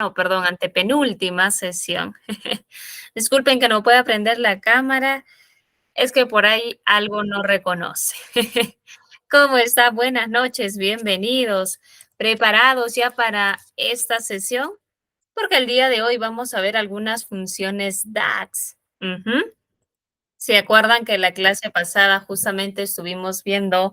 no, perdón, antepenúltima sesión. Disculpen que no pueda prender la cámara, es que por ahí algo no reconoce. ¿Cómo está? Buenas noches, bienvenidos. ¿Preparados ya para esta sesión? Porque el día de hoy vamos a ver algunas funciones DAX. Ujú. ¿Se acuerdan que en la clase pasada justamente estuvimos viendo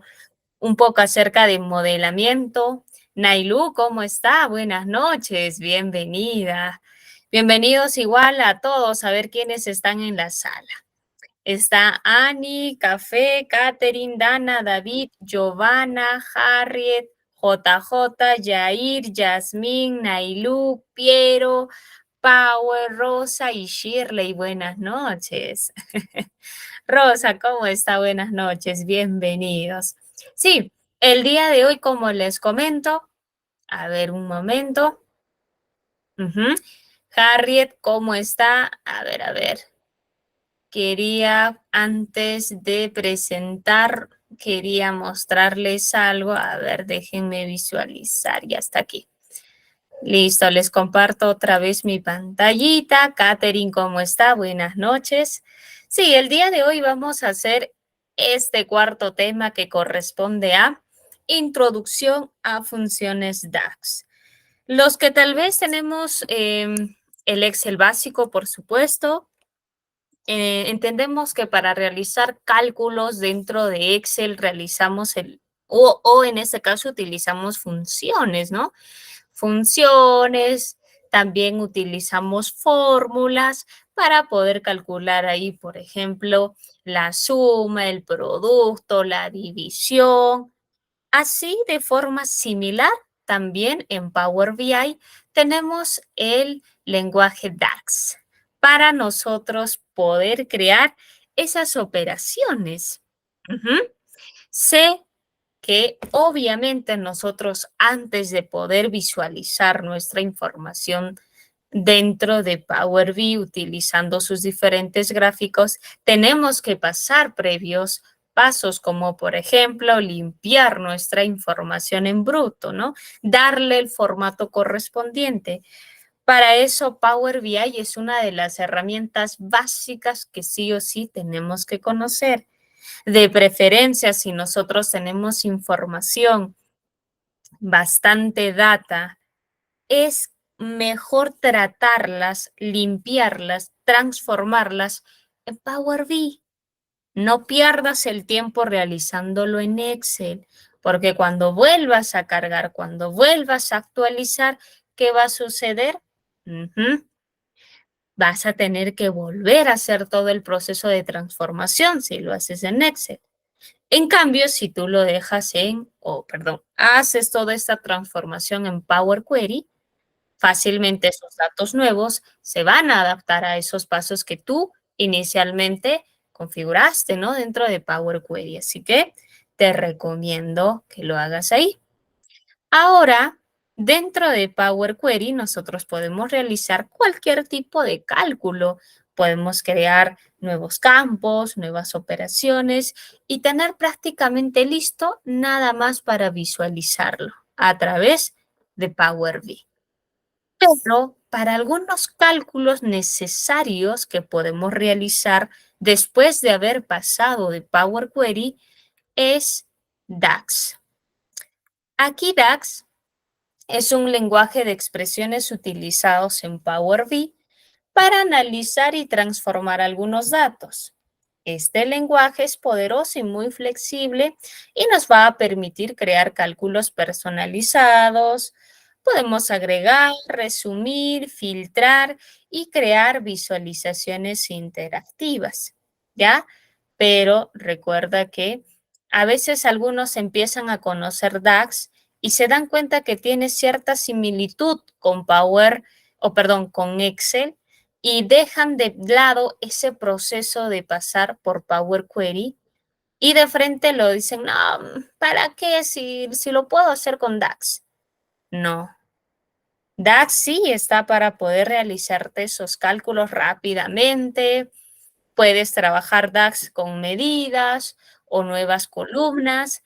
un poco acerca de modelamiento? Nailu, ¿cómo está? Buenas noches, bienvenida. Bienvenidos igual a todos, a ver quiénes están en la sala. Está Annie, Café, Catherine, Dana, David, Giovanna, Harriet, JJ, Jair, Yasmín, Nailu, Piero, Power, Rosa y Shirley. Buenas noches. Rosa, ¿cómo está? Buenas noches, bienvenidos. Sí, el día de hoy, como les comento, a ver un momento. Ujú. Harriet, ¿cómo está? A ver. Quería, antes de presentar, quería mostrarles algo. A ver, déjenme visualizar, ya está aquí. Listo, les comparto otra vez mi pantallita. Katherine, ¿cómo está? Buenas noches. Sí, el día de hoy vamos a hacer este cuarto tema que corresponde a introducción a funciones DAX. Los que tal vez tenemos el Excel básico, por supuesto, entendemos que para realizar cálculos dentro de Excel realizamos o en este caso utilizamos funciones, ¿no? Funciones, también utilizamos fórmulas para poder calcular ahí, por ejemplo, la suma, el producto, la división. Así, de forma similar, también en Power BI tenemos el lenguaje DAX para nosotros poder crear esas operaciones. Ujú. Sé que obviamente nosotros antes de poder visualizar nuestra información dentro de Power BI utilizando sus diferentes gráficos, tenemos que pasar previos pasos como por ejemplo limpiar nuestra información en bruto, ¿no? Darle el formato correspondiente. Para eso Power BI es una de las herramientas básicas que sí o sí tenemos que conocer. De preferencia, si nosotros tenemos información, bastante data, es mejor tratarlas, limpiarlas, transformarlas en Power BI. No pierdas el tiempo realizándolo en Excel, porque cuando vuelvas a cargar, cuando vuelvas a actualizar, ¿qué va a suceder? Ujú. Vas a tener que volver a hacer todo el proceso de transformación si lo haces en Excel. En cambio, si tú lo dejas haces toda esta transformación en Power Query, fácilmente esos datos nuevos se van a adaptar a esos pasos que tú inicialmente configuraste, ¿no? Dentro de Power Query. Así que te recomiendo que lo hagas ahí. Ahora, dentro de Power Query, nosotros podemos realizar cualquier tipo de cálculo. Podemos crear nuevos campos, nuevas operaciones y tener prácticamente listo nada más para visualizarlo a través de Power BI. Pero para algunos cálculos necesarios que podemos realizar después de haber pasado de Power Query es DAX. Aquí DAX es un lenguaje de expresiones utilizados en Power BI para analizar y transformar algunos datos. Este lenguaje es poderoso y muy flexible y nos va a permitir crear cálculos personalizados. Podemos agregar, resumir, filtrar y crear visualizaciones interactivas, ¿ya? Pero recuerda que a veces algunos empiezan a conocer DAX y se dan cuenta que tiene cierta similitud con con Excel y dejan de lado ese proceso de pasar por Power Query y de frente lo dicen, no, ¿para qué si lo puedo hacer con DAX? No. DAX sí está para poder realizarte esos cálculos rápidamente. Puedes trabajar DAX con medidas o nuevas columnas,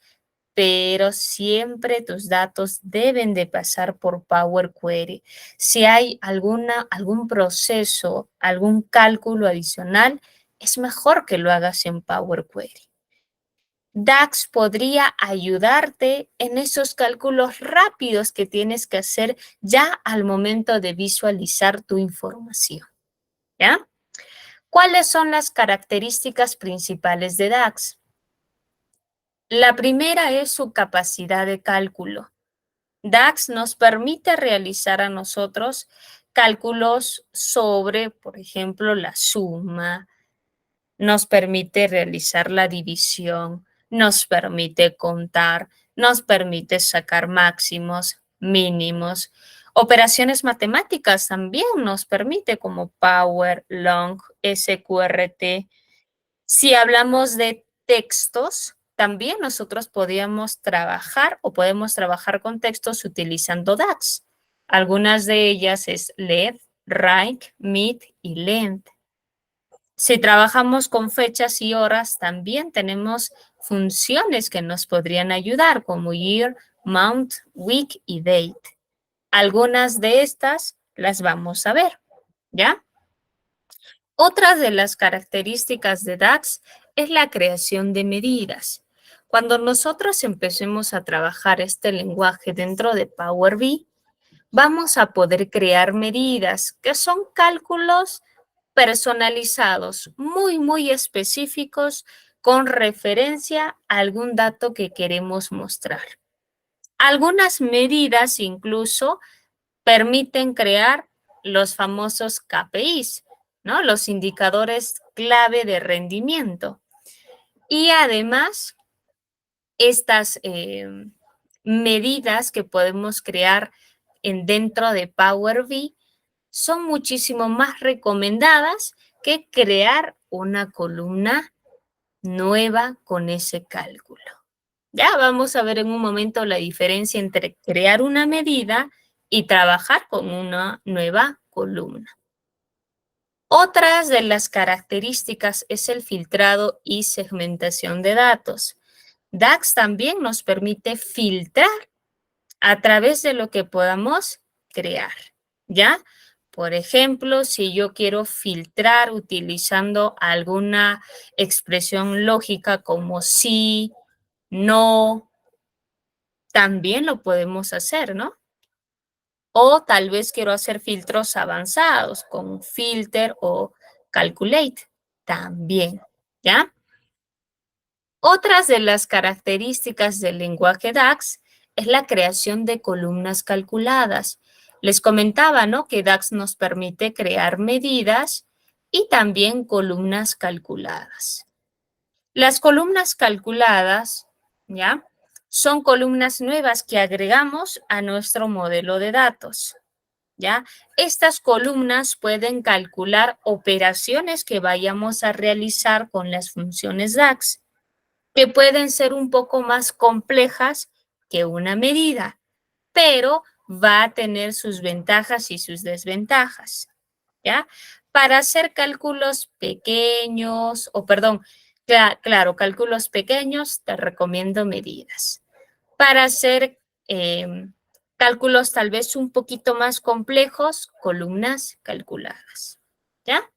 pero siempre tus datos deben de pasar por Power Query. Si hay algún proceso, algún cálculo adicional, es mejor que lo hagas en Power Query. DAX podría ayudarte en esos cálculos rápidos que tienes que hacer ya al momento de visualizar tu información, ¿ya? ¿Cuáles son las características principales de DAX? La primera es su capacidad de cálculo. DAX nos permite realizar a nosotros cálculos sobre, por ejemplo, la suma, nos permite realizar la división, nos permite contar, nos permite sacar máximos, mínimos. Operaciones matemáticas también nos permite como Power, Long, SQRT. Si hablamos de textos, también nosotros podíamos trabajar o podemos trabajar con textos utilizando DAX. Algunas de ellas es LED, Right, Mid y Length. Si trabajamos con fechas y horas, también tenemos funciones que nos podrían ayudar, como year, month, week y date. Algunas de estas las vamos a ver, ¿ya? Otra de las características de DAX es la creación de medidas. Cuando nosotros empecemos a trabajar este lenguaje dentro de Power BI, vamos a poder crear medidas que son cálculos personalizados, muy específicos con referencia a algún dato que queremos mostrar. Algunas medidas incluso permiten crear los famosos KPIs, ¿no? Los indicadores clave de rendimiento. Y además, estas medidas que podemos crear dentro de Power BI son muchísimo más recomendadas que crear una columna nueva con ese cálculo. Ya vamos a ver en un momento la diferencia entre crear una medida y trabajar con una nueva columna. Otras de las características es el filtrado y segmentación de datos. DAX también nos permite filtrar a través de lo que podamos crear, ¿ya? Por ejemplo, si yo quiero filtrar utilizando alguna expresión lógica como sí, no, también lo podemos hacer, ¿no? O tal vez quiero hacer filtros avanzados con filter o calculate, también, ¿ya? Otras de las características del lenguaje DAX es la creación de columnas calculadas. Les comentaba, ¿no? Que DAX nos permite crear medidas y también columnas calculadas. Las columnas calculadas, ¿ya? Son columnas nuevas que agregamos a nuestro modelo de datos, ¿ya? Estas columnas pueden calcular operaciones que vayamos a realizar con las funciones DAX, que pueden ser un poco más complejas que una medida, pero va a tener sus ventajas y sus desventajas, ¿ya? Para hacer cálculos pequeños, claro, cálculos pequeños, te recomiendo medidas. Para hacer cálculos tal vez un poquito más complejos, columnas calculadas, ¿ya?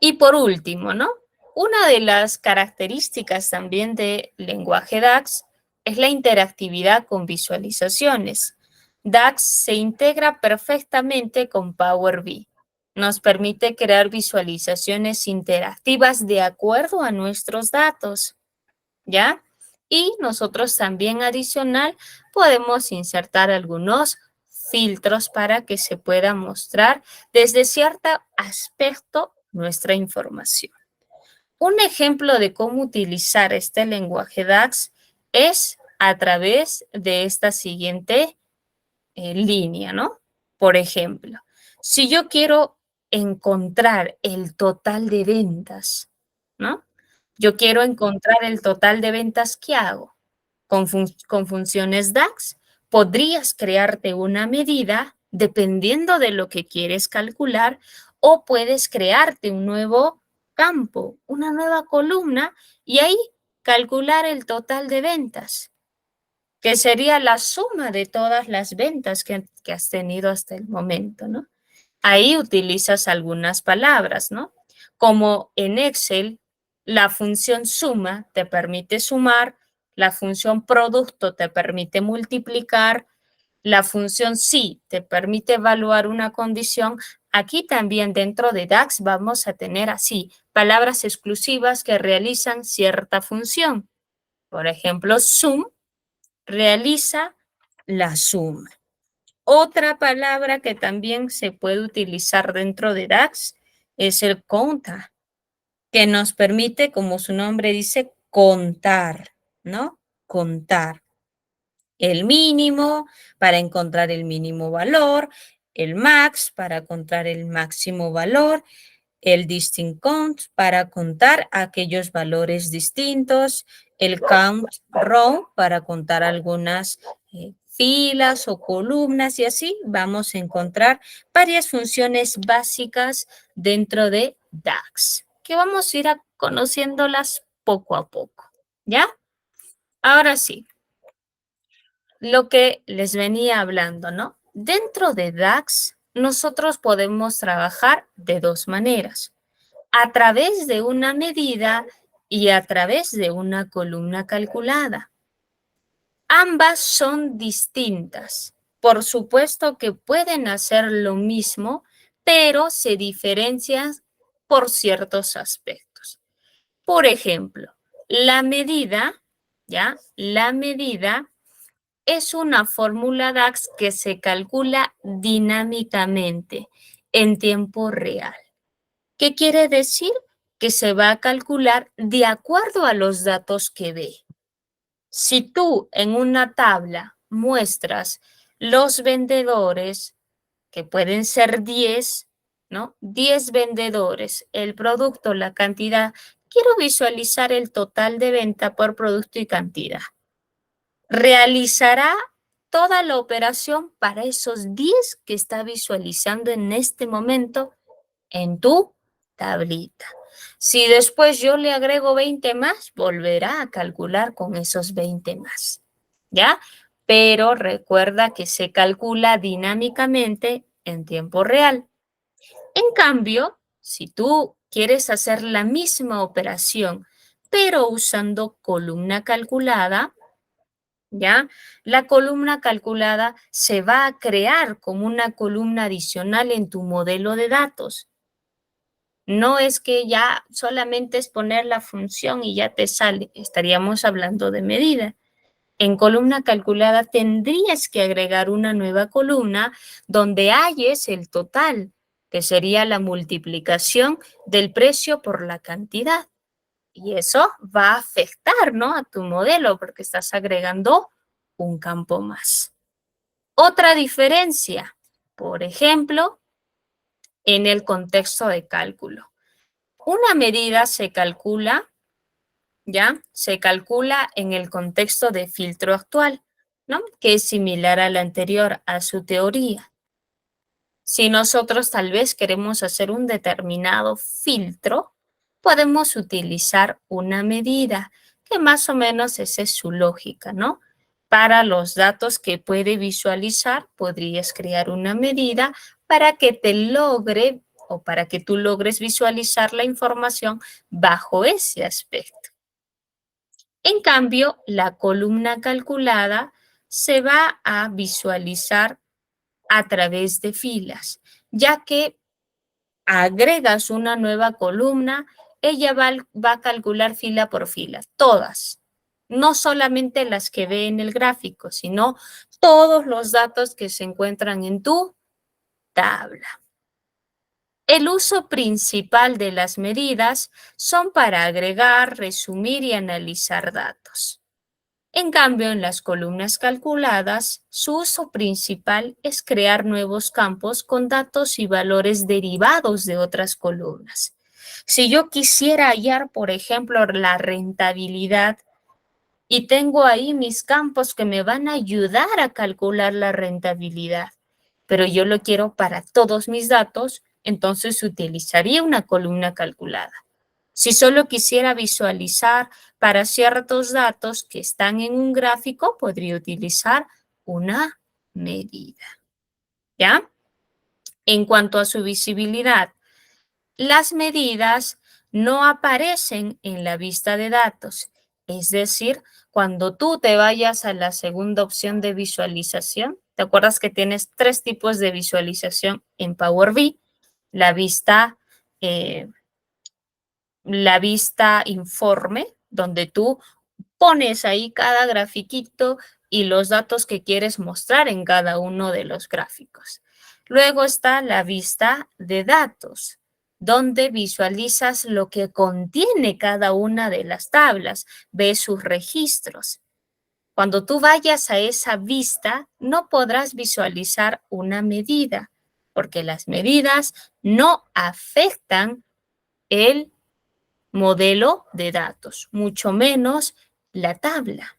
Y por último, ¿no? Una de las características también del lenguaje DAX es la interactividad con visualizaciones. DAX se integra perfectamente con Power BI. Nos permite crear visualizaciones interactivas de acuerdo a nuestros datos, ¿ya? Y nosotros también adicional podemos insertar algunos filtros para que se pueda mostrar desde cierto aspecto nuestra información. Un ejemplo de cómo utilizar este lenguaje DAX es a través de esta siguiente línea, ¿no? Por ejemplo, si yo quiero encontrar el total de ventas, ¿no? Yo quiero encontrar el total de ventas, ¿qué hago? Con funciones DAX, podrías crearte una medida dependiendo de lo que quieres calcular o puedes crearte un nuevo campo, una nueva columna y ahí calcular el total de ventas, que sería la suma de todas las ventas que has tenido hasta el momento, ¿no? Ahí utilizas algunas palabras, ¿no? Como en Excel, la función suma te permite sumar, la función producto te permite multiplicar, la función sí te permite evaluar una condición. Aquí también dentro de DAX vamos a tener así palabras exclusivas que realizan cierta función. Por ejemplo, sum realiza la suma. Otra palabra que también se puede utilizar dentro de DAX es el conta, que nos permite, como su nombre dice, contar, ¿no? Contar el mínimo para encontrar el mínimo valor, el max para encontrar el máximo valor, el distinct count para contar aquellos valores distintos, el count row para contar algunas filas o columnas y así vamos a encontrar varias funciones básicas dentro de DAX, que vamos a ir conociéndolas poco a poco, ¿ya? Ahora sí, lo que les venía hablando, ¿no? Dentro de DAX, nosotros podemos trabajar de dos maneras: a través de una medida y a través de una columna calculada. Ambas son distintas. Por supuesto que pueden hacer lo mismo, pero se diferencian por ciertos aspectos. Por ejemplo, la medida, ¿ya? La medida es una fórmula DAX que se calcula dinámicamente en tiempo real. ¿Qué quiere decir? Que se va a calcular de acuerdo a los datos que ve. Si tú en una tabla muestras los vendedores, que pueden ser 10, ¿no? 10 vendedores, el producto, la cantidad, quiero visualizar el total de venta por producto y cantidad. Realizará toda la operación para esos 10 que está visualizando en este momento en tu tablita. Si después yo le agrego 20 más, volverá a calcular con esos 20 más, ¿ya? Pero recuerda que se calcula dinámicamente en tiempo real. En cambio, si tú quieres hacer la misma operación, pero usando columna calculada, ¿ya? La columna calculada se va a crear como una columna adicional en tu modelo de datos. No es que ya solamente es poner la función y ya te sale. Estaríamos hablando de medida. En columna calculada tendrías que agregar una nueva columna donde halles el total, que sería la multiplicación del precio por la cantidad. Y eso va a afectar, ¿no?, a tu modelo porque estás agregando un campo más. Otra diferencia, por ejemplo, en el contexto de cálculo. Una medida se calcula, ¿ya? Se calcula en el contexto de filtro actual, ¿no? Que es similar a la anterior, a su teoría. Si nosotros tal vez queremos hacer un determinado filtro, podemos utilizar una medida, que más o menos esa es su lógica, ¿no? Para los datos que puede visualizar, podrías crear una medida para que te logre o para que tú logres visualizar la información bajo ese aspecto. En cambio, la columna calculada se va a visualizar a través de filas, ya que agregas una nueva columna, ella va a calcular fila por fila, todas, no solamente las que ve en el gráfico, sino todos los datos que se encuentran en tu tabla. El uso principal de las medidas son para agregar, resumir y analizar datos. En cambio, en las columnas calculadas, su uso principal es crear nuevos campos con datos y valores derivados de otras columnas. Si yo quisiera hallar, por ejemplo, la rentabilidad y tengo ahí mis campos que me van a ayudar a calcular la rentabilidad, pero yo lo quiero para todos mis datos, entonces utilizaría una columna calculada. Si solo quisiera visualizar para ciertos datos que están en un gráfico, podría utilizar una medida, ¿ya? En cuanto a su visibilidad, las medidas no aparecen en la vista de datos. Es decir, cuando tú te vayas a la segunda opción de visualización, ¿te acuerdas que tienes tres tipos de visualización en Power BI? La vista, eh, la vista informe, donde tú pones ahí cada grafiquito y los datos que quieres mostrar en cada uno de los gráficos. Luego está la vista de datos, donde visualizas lo que contiene cada una de las tablas, ves sus registros. Cuando tú vayas a esa vista, no podrás visualizar una medida, porque las medidas no afectan el modelo de datos, mucho menos la tabla.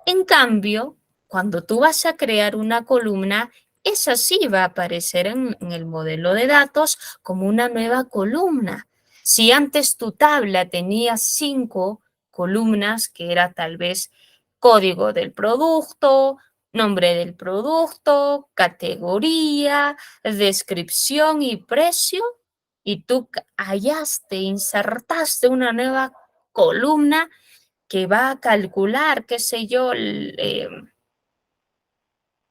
En cambio, cuando tú vas a crear una columna, esa sí va a aparecer en el modelo de datos como una nueva columna. Si antes tu tabla tenía 5 columnas, que era tal vez código del producto, nombre del producto, categoría, descripción y precio, y tú hallaste, insertaste una nueva columna que va a calcular, qué sé yo, el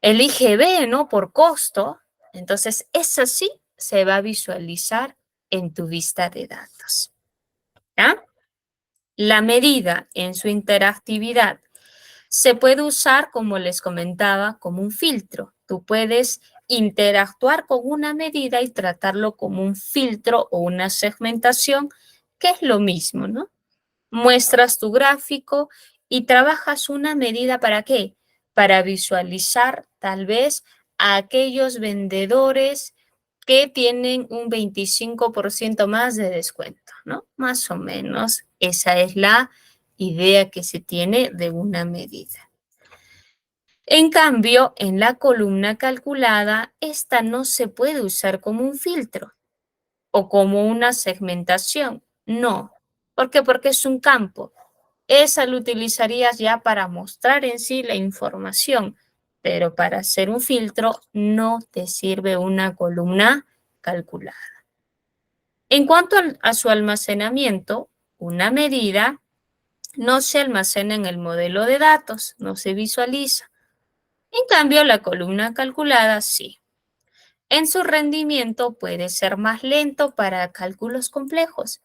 IGB, ¿no? Por costo. Entonces, eso sí se va a visualizar en tu vista de datos, ¿ya? La medida en su interactividad se puede usar, como les comentaba, como un filtro. Tú puedes interactuar con una medida y tratarlo como un filtro o una segmentación, que es lo mismo, ¿no? Muestras tu gráfico y trabajas una medida ¿para qué? Para visualizar tal vez a aquellos vendedores que tienen un 25% más de descuento, ¿no? Más o menos esa es la idea que se tiene de una medida. En cambio, en la columna calculada, esta no se puede usar como un filtro o como una segmentación. No. ¿Por qué? Porque es un campo. Esa lo utilizarías ya para mostrar en sí la información, pero para hacer un filtro no te sirve una columna calculada. En cuanto a su almacenamiento, una medida no se almacena en el modelo de datos, no se visualiza. En cambio, la columna calculada sí. En su rendimiento puede ser más lento para cálculos complejos.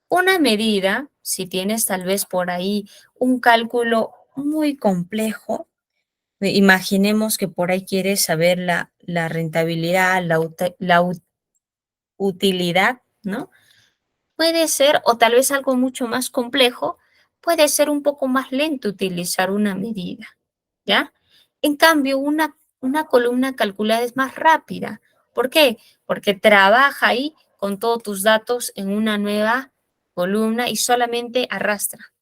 Una medida, si tienes tal vez por ahí un cálculo muy complejo, imaginemos que por ahí quieres saber la rentabilidad, utilidad, ¿no? Puede ser, o tal vez algo mucho más complejo, puede ser un poco más lento utilizar una medida, ¿ya? En cambio, una columna calculada es más rápida. ¿Por qué? Porque trabaja ahí con todos tus datos en una nueva columna y solamente arrastra.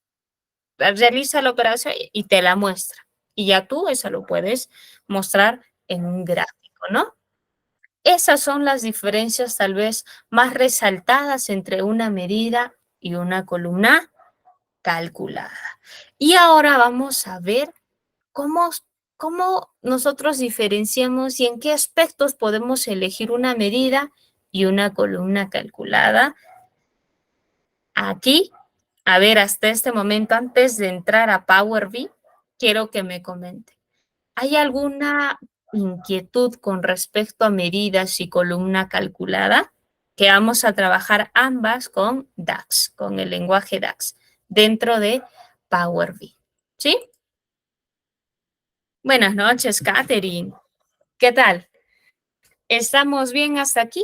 Realiza la operación y te la muestra. Y ya tú eso lo puedes mostrar en un gráfico, ¿no? Esas son las diferencias tal vez más resaltadas entre una medida y una columna calculada. Y ahora vamos a ver cómo, cómo nosotros diferenciamos y en qué aspectos podemos elegir una medida y una columna calculada. Aquí, a ver, hasta este momento, antes de entrar a Power BI, quiero que me comente. ¿Hay alguna inquietud con respecto a medidas y columna calculada? Que vamos a trabajar ambas con DAX, con el lenguaje DAX, dentro de Power BI. ¿Sí? Buenas noches, Katherine. ¿Qué tal? ¿Estamos bien hasta aquí?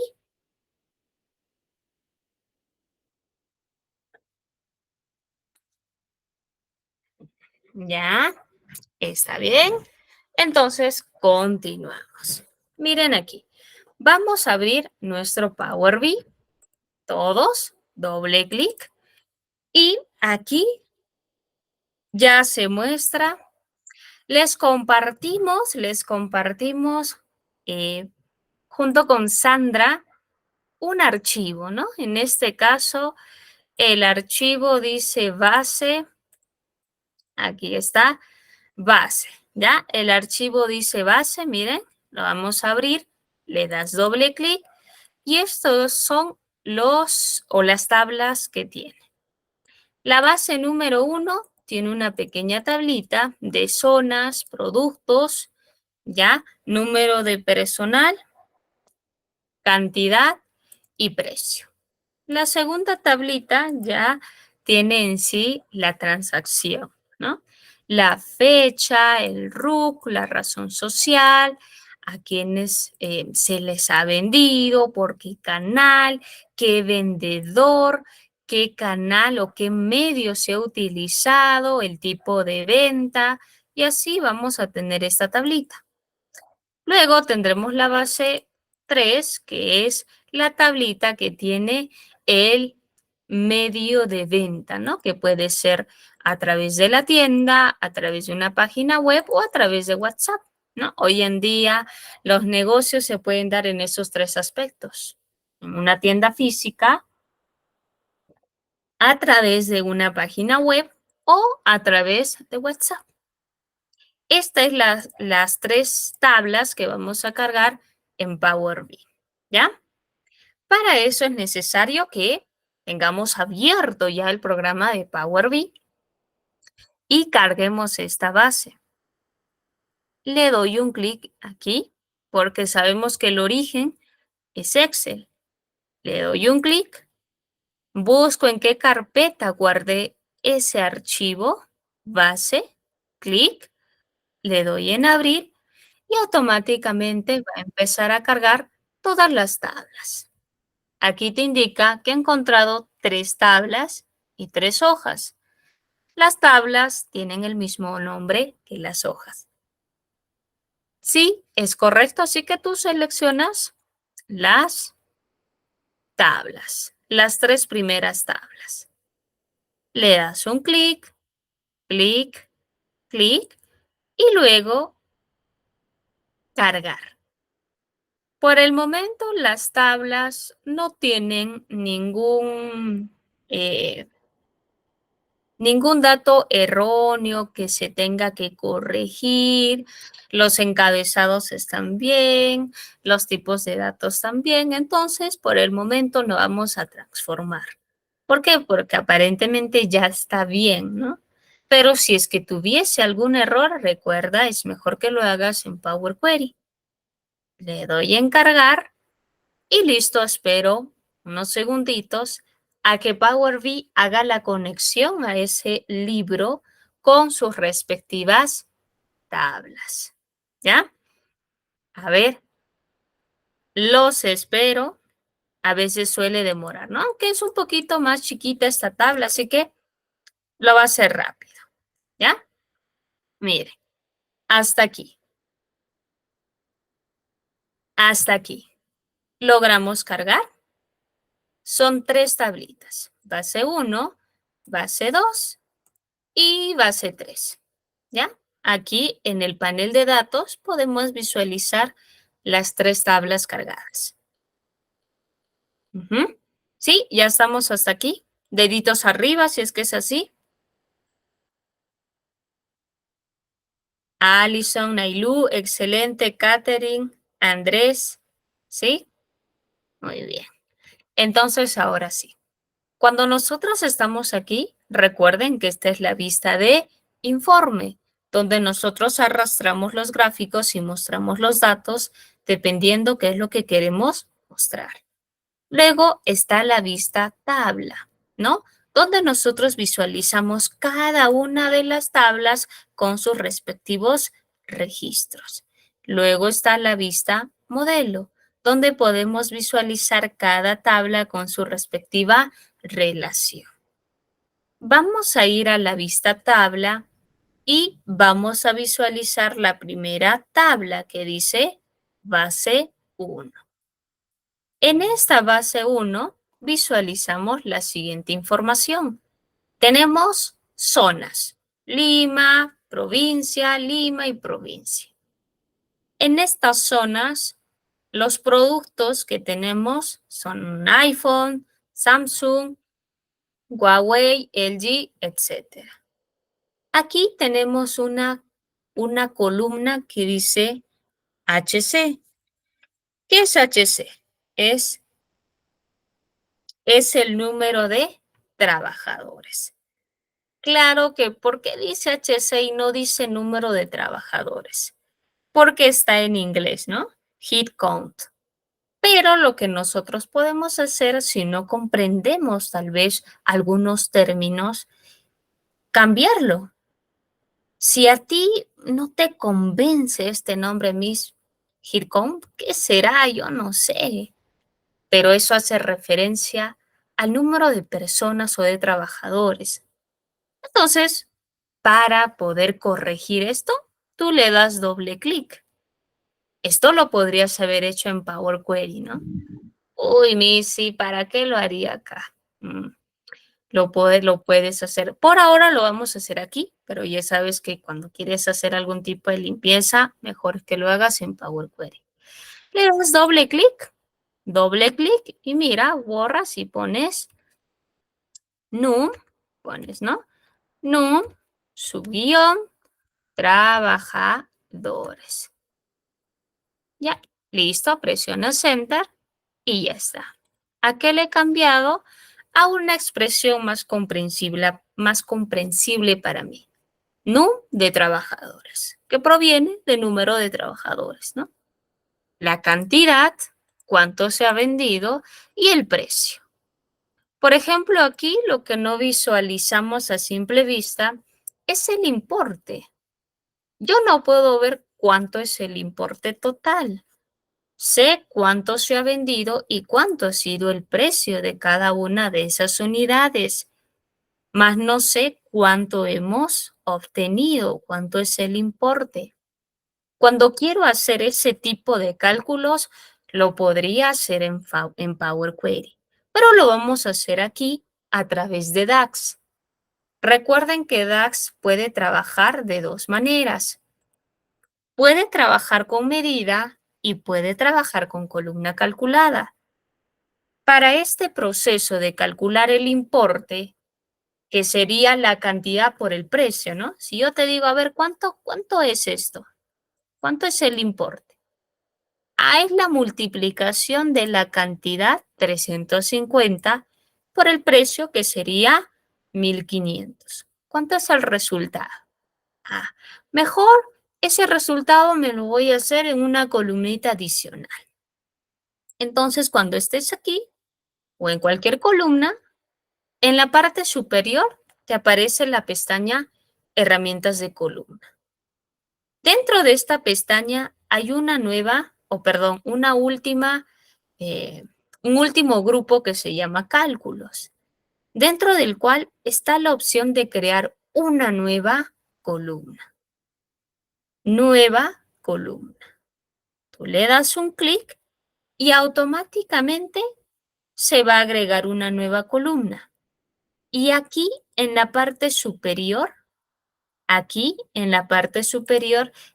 Ya, está bien. Entonces, continuamos. Miren aquí. Vamos a abrir nuestro Power BI. Todos, doble clic. Y aquí ya se muestra. Les compartimos eh, junto con Sandra un archivo, ¿no? En este caso, El archivo dice base, aquí está, base, ¿ya? El archivo dice base, miren, lo vamos a abrir, le das doble clic y estos son los o las tablas que tiene. La base número 1 tiene una pequeña tablita de zonas, productos, ¿ya? Número de personal, cantidad y precio. La segunda tablita ya tiene en sí la transacción, ¿no? La fecha, el RUC, la razón social, a quienes se les ha vendido, por qué canal, qué vendedor, qué canal o qué medio se ha utilizado, el tipo de venta, y así vamos a tener esta tablita. Luego tendremos la base 3, que es la tablita que tiene el medio de venta, ¿no? Que puede ser a través de la tienda, a través de una página web o a través de WhatsApp, ¿no? Hoy en día los negocios se pueden dar en esos tres aspectos. En una tienda física, a través de una página web o a través de WhatsApp. Estas es las tres tablas que vamos a cargar en Power BI, ¿ya? Para eso es necesario que tengamos abierto ya el programa de Power BI y carguemos esta base. Le doy un clic aquí porque sabemos que el origen es Excel. Le doy un clic, busco en qué carpeta guardé ese archivo, base, clic, le doy en abrir y automáticamente va a empezar a cargar todas las tablas. Aquí te indica que he encontrado 3 tablas y 3 hojas. Las tablas tienen el mismo nombre que las hojas. Sí, es correcto, así que tú seleccionas las tablas, las 3 primeras tablas. Le das un clic, clic, clic y luego cargar. Por el momento, las tablas no tienen ningún dato erróneo que se tenga que corregir. Los encabezados están bien, los tipos de datos también. Entonces, por el momento no vamos a transformar. ¿Por qué? Porque aparentemente ya está bien, ¿no? Pero si es que tuviese algún error, recuerda, es mejor que lo hagas en Power Query. Le doy en cargar y listo, espero unos segunditos a que Power BI haga la conexión a ese libro con sus respectivas tablas. ¿Ya? A ver, los espero. A veces suele demorar, ¿no? Aunque es un poquito más chiquita esta tabla, así que lo va a hacer rápido. ¿Ya? Mire, hasta aquí. Hasta aquí. Logramos cargar. Son 3 tablitas. Base 1, base 2 y base 3, ¿ya? Aquí en el panel de datos podemos visualizar las 3 tablas cargadas. Ujú. Sí, ya estamos hasta aquí. Deditos arriba si es que es así. Alison, Nailú, excelente, Catherine, Andrés, ¿sí? Muy bien. Entonces, ahora sí. Cuando nosotros estamos aquí, recuerden que esta es la vista de informe, donde nosotros arrastramos los gráficos y mostramos los datos dependiendo qué es lo que queremos mostrar. Luego está la vista tabla, ¿no? Donde nosotros visualizamos cada una de las tablas con sus respectivos registros. Luego está la vista modelo, donde podemos visualizar cada tabla con su respectiva relación. Vamos a ir a la vista tabla y vamos a visualizar la primera tabla que dice base 1. En esta base 1 visualizamos la siguiente información. Tenemos zonas, Lima y provincia. En estas zonas, los productos que tenemos son un iPhone, Samsung, Huawei, LG, etcétera. Aquí tenemos una columna que dice HC. ¿Qué es HC? Es, es el número de trabajadores. Claro que, ¿por qué dice HC y no dice número de trabajadores? Porque está en inglés, ¿no? Head count. Pero lo que nosotros podemos hacer si no comprendemos tal vez algunos términos, cambiarlo. Si a ti no te convence este nombre, Miss Hircom, ¿qué será? Yo no sé. Pero eso hace referencia al número de personas o de trabajadores. Entonces, para poder corregir esto, tú le das doble clic. Esto lo podrías haber hecho en Power Query, ¿no? Uy, Missy, ¿para qué lo haría acá? Lo puedes hacer. Por ahora lo vamos a hacer aquí, pero ya sabes que cuando quieres hacer algún tipo de limpieza, mejor que lo hagas en Power Query. Le das doble clic y mira, borras y pones num, pones, ¿no? Num, subguión, trabajadores. Ya, listo, presionas Enter y ya está. ¿A qué le he cambiado? A una expresión más comprensible para mí. Num de trabajadores, que proviene del número de trabajadores, ¿no? La cantidad, cuánto se ha vendido y el precio. Por ejemplo, aquí lo que no visualizamos a simple vista es el importe. Yo no puedo ver cuánto es el importe total. Sé cuánto se ha vendido y cuánto ha sido el precio de cada una de esas unidades, mas no sé cuánto hemos obtenido, cuánto es el importe. Cuando quiero hacer ese tipo de cálculos, lo podría hacer en Power Query, pero lo vamos a hacer aquí a través de DAX. Recuerden que DAX puede trabajar de dos maneras. Puede trabajar con medida y puede trabajar con columna calculada. Para este proceso de calcular el importe, que sería la cantidad por el precio, ¿no? Si yo te digo, a ver, ¿cuánto es esto? ¿Cuánto es el importe? A es la multiplicación de la cantidad 350 por el precio que sería 1500. ¿Cuánto es el resultado? Ah, mejor ese resultado me lo voy a hacer en una columnita adicional. Entonces, cuando estés aquí o en cualquier columna, en la parte superior te aparece la pestaña Herramientas de columna. Dentro de esta pestaña hay una nueva, o perdón, un último grupo que se llama Cálculos, dentro del cual está la opción de crear una nueva columna. Nueva columna. Tú le das un clic y automáticamente se va a agregar una nueva columna. Y aquí en la parte superior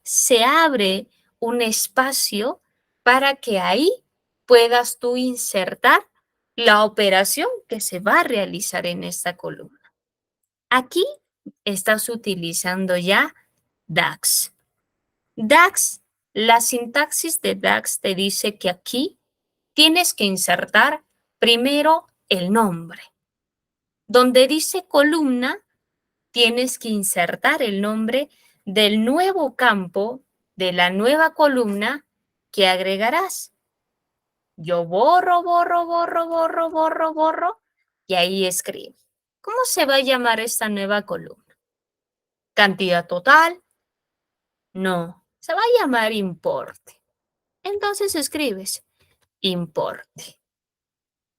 se abre un espacio para que ahí puedas tú insertar la operación que se va a realizar en esta columna. Aquí estás utilizando ya DAX. DAX, la sintaxis de DAX te dice que aquí tienes que insertar primero el nombre. Donde dice columna, tienes que insertar el nombre del nuevo campo, de la nueva columna que agregarás. Yo borro y ahí escribo. ¿Cómo se va a llamar esta nueva columna? ¿Cantidad total? No, se va a llamar importe. Entonces escribes importe.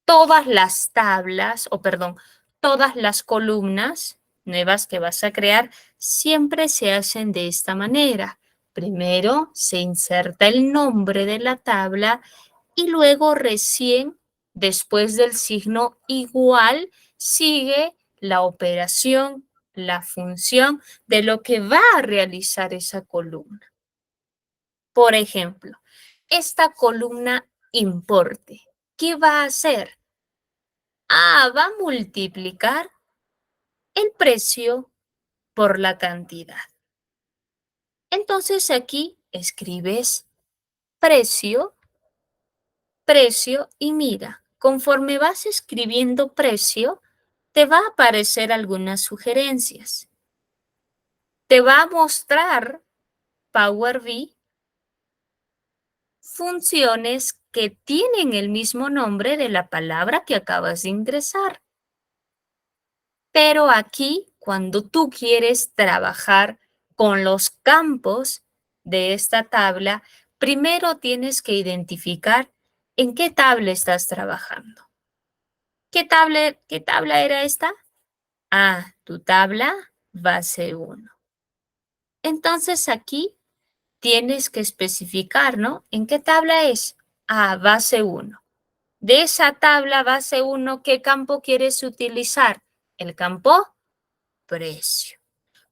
Todas las tablas, o perdón, todas las columnas nuevas que vas a crear siempre se hacen de esta manera. Primero se inserta el nombre de la tabla y luego recién, después del signo igual, sigue la operación, la función de lo que va a realizar esa columna. Por ejemplo, esta columna importe, ¿qué va a hacer? A va a multiplicar el precio por la cantidad. Entonces aquí escribes precio, precio y mira, conforme vas escribiendo precio, te va a aparecer algunas sugerencias. Te va a mostrar Power BI funciones que tienen el mismo nombre de la palabra que acabas de ingresar. Pero aquí, cuando tú quieres trabajar con los campos de esta tabla, primero tienes que identificar en qué tabla estás trabajando. ¿Qué tabla era esta? Ah, tu tabla base 1. Entonces aquí tienes que especificar, ¿no? ¿En qué tabla es? Ah, base 1. De esa tabla base 1, ¿qué campo quieres utilizar? El campo precio.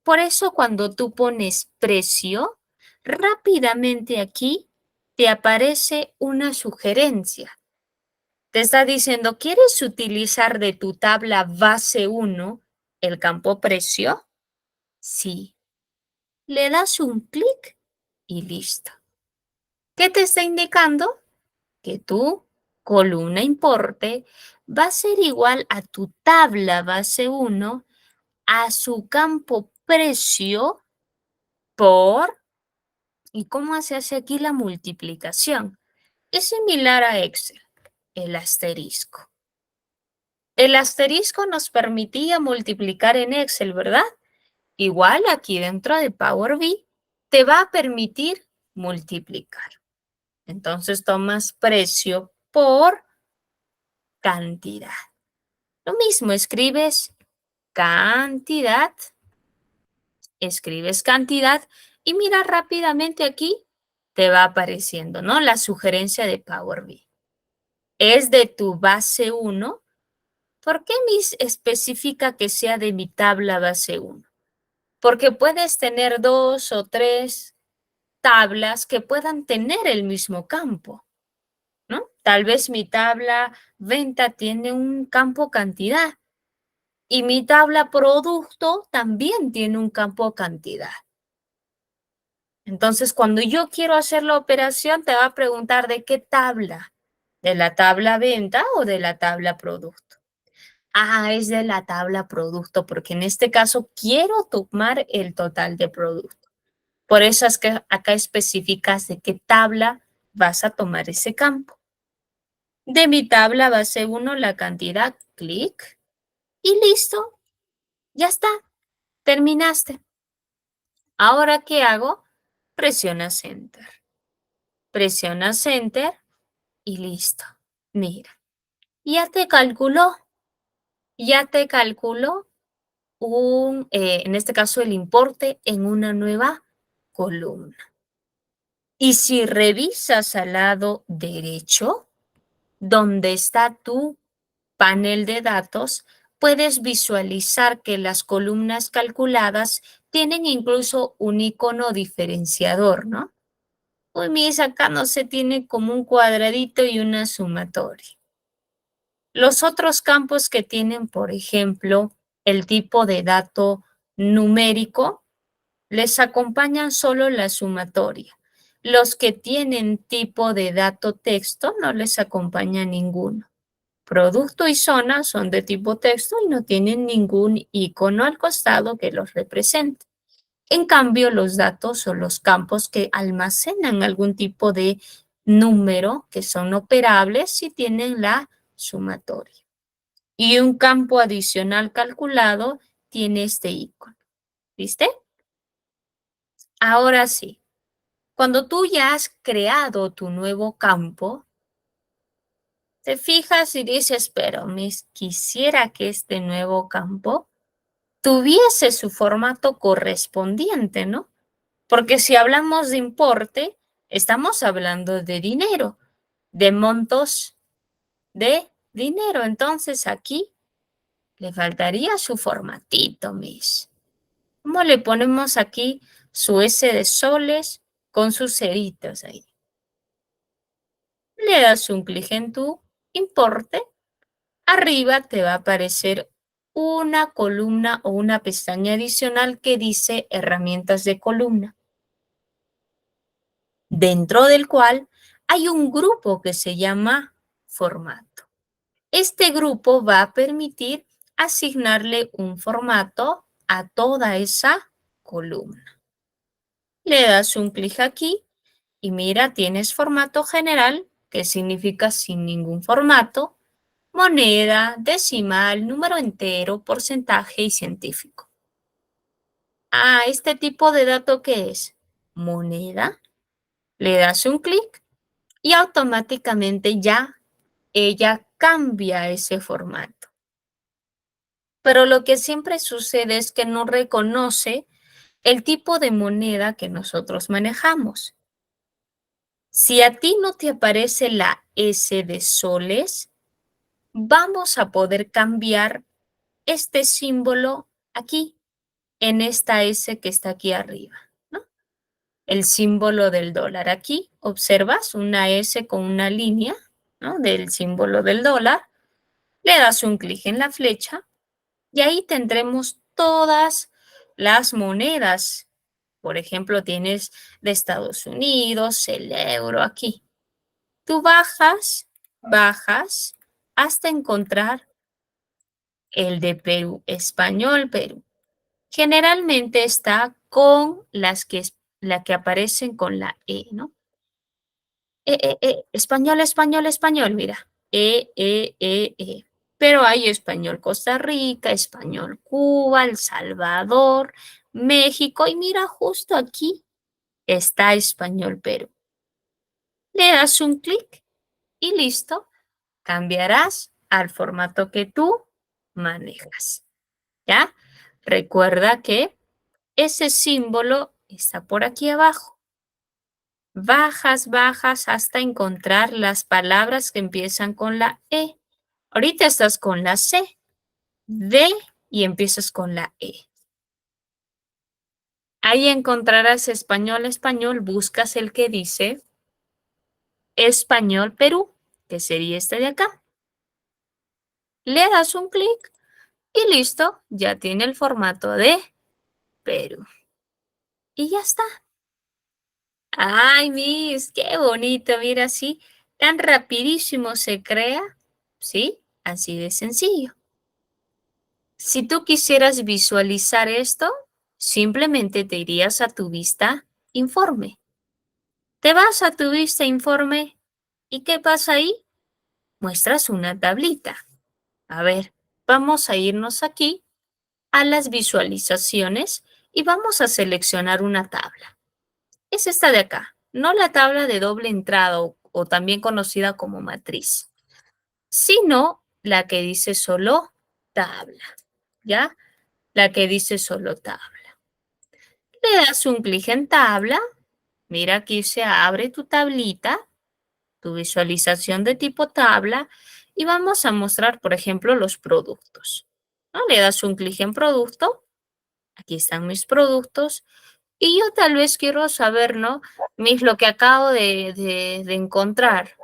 Por eso cuando tú pones precio, rápidamente aquí te aparece una sugerencia. Te está diciendo, ¿quieres utilizar de tu tabla base 1 el campo precio? Sí. Le das un clic y listo. ¿Qué te está indicando? Que tu columna importe va a ser igual a tu tabla base 1 a su campo precio por, ¿y cómo se hace aquí la multiplicación? Es similar a Excel, el asterisco. El asterisco nos permitía multiplicar en Excel, ¿verdad? Igual aquí dentro de Power BI te va a permitir multiplicar. Entonces tomas precio por cantidad. Lo mismo, escribes cantidad y mira rápidamente aquí, te va apareciendo, ¿no? La sugerencia de Power BI. Es de tu base 1. ¿Por qué mis especifica que sea de mi tabla base 1? Porque puedes tener 2 o 3 tablas que puedan tener el mismo campo, ¿no? Tal vez mi tabla venta tiene un campo cantidad y mi tabla producto también tiene un campo cantidad. Entonces, cuando yo quiero hacer la operación, te va a preguntar de qué tabla, de la tabla venta o de la tabla producto. Ah, es de la tabla producto, porque en este caso quiero tomar el total de producto. Por eso es que acá especificas de qué tabla vas a tomar ese campo. De mi tabla base 1 la cantidad, clic y listo, ya está, terminaste. Ahora, ¿qué hago? Presionas Enter. Presionas Enter y listo. Mira, ya te calculó en este caso el importe en una nueva columna. Y si revisas al lado derecho, donde está tu panel de datos, puedes visualizar que las columnas calculadas tienen incluso un icono diferenciador, ¿no? Uy, mis, acá no se tiene como un cuadradito y una sumatoria. Los otros campos que tienen, por ejemplo, el tipo de dato numérico, les acompañan solo la sumatoria. Los que tienen tipo de dato texto no les acompaña ninguno. Producto y zona son de tipo texto y no tienen ningún icono al costado que los represente. En cambio, los datos o los campos que almacenan algún tipo de número que son operables sí tienen la sumatoria. Y un campo adicional calculado tiene este icono. ¿Viste? Ahora sí, cuando tú ya has creado tu nuevo campo, te fijas y dices, pero quisiera que este nuevo campo tuviese su formato correspondiente, ¿no? Porque si hablamos de importe, estamos hablando de dinero, de montos de dinero. Entonces aquí le faltaría su formatito, Miss. ¿Cómo le ponemos aquí su S de soles con sus ceritos ahí? Le das un clic en tu importe Arriba te va a aparecer una columna o una pestaña adicional que dice herramientas de columna, dentro del cual hay un grupo que se llama formato. Este grupo va a permitir asignarle un formato a toda esa columna. Le das un clic aquí y mira, tienes formato general, que significa sin ningún formato, moneda, decimal, número entero, porcentaje y científico. Ah, ¿este tipo de dato qué es? Moneda. Le das un clic y automáticamente ya ella cambia ese formato. Pero lo que siempre sucede es que no reconoce el tipo de moneda que nosotros manejamos. Si a ti no te aparece la S de soles, vamos a poder cambiar este símbolo aquí, en esta S que está aquí arriba, ¿no? El símbolo del dólar. Aquí observas una S con una línea, ¿no? Del símbolo del dólar. Le das un clic en la flecha y ahí tendremos todas las monedas. Por ejemplo, tienes de Estados Unidos, el euro aquí. Tú bajas hasta encontrar el de Perú, español Perú. Generalmente está con la que aparecen con la E, ¿no? Español, español, español, mira. E. Pero hay español Costa Rica, español Cuba, El Salvador, México y mira, justo aquí está español Perú. Le das un clic y listo, cambiarás al formato que tú manejas. ¿Ya? Recuerda que ese símbolo está por aquí abajo. Bajas hasta encontrar las palabras que empiezan con la E. Ahorita estás con la C, D y empiezas con la E. Ahí encontrarás español, español, buscas el que dice español Perú, que sería este de acá. Le das un clic y listo, ya tiene el formato de Perú. Y ya está. Ay, Miss, qué bonito, mira, así, tan rapidísimo se crea, ¿sí? Así de sencillo. Si tú quisieras visualizar esto, simplemente te irías a tu vista informe. Te vas a tu vista informe y ¿qué pasa ahí? Muestras una tablita. A ver, vamos a irnos aquí a las visualizaciones y vamos a seleccionar una tabla. Es esta de acá, no la tabla de doble entrada o también conocida como matriz, sino la que dice solo tabla, ¿ya? La que dice solo tabla. Le das un clic en tabla, mira aquí se abre tu tablita, tu visualización de tipo tabla y vamos a mostrar, por ejemplo, los productos, ¿no? Le das un clic en producto, aquí están mis productos. Y yo tal vez quiero saber, ¿no? Lo que acabo de encontrar.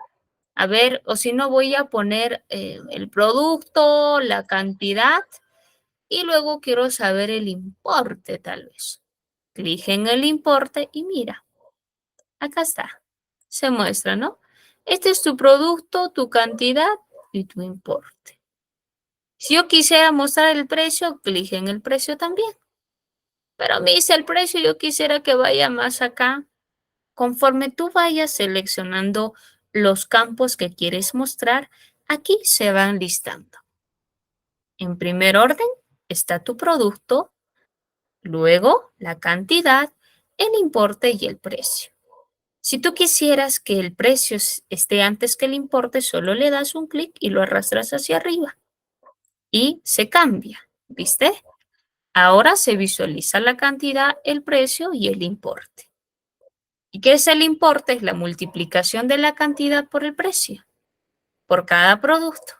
A ver, o si no voy a poner el producto, la cantidad y luego quiero saber el importe tal vez. Clic en el importe y mira, acá está. Se muestra, ¿no? Este es tu producto, tu cantidad y tu importe. Si yo quisiera mostrar el precio, clic en el precio también. Pero me dice el precio, yo quisiera que vaya más acá. Conforme tú vayas seleccionando los campos que quieres mostrar, aquí se van listando. En primer orden está tu producto, luego la cantidad, el importe y el precio. Si tú quisieras que el precio esté antes que el importe, solo le das un clic y lo arrastras hacia arriba y se cambia, ¿viste? Ahora se visualiza la cantidad, el precio y el importe. ¿Y qué es el importe? Es la multiplicación de la cantidad por el precio, por cada producto.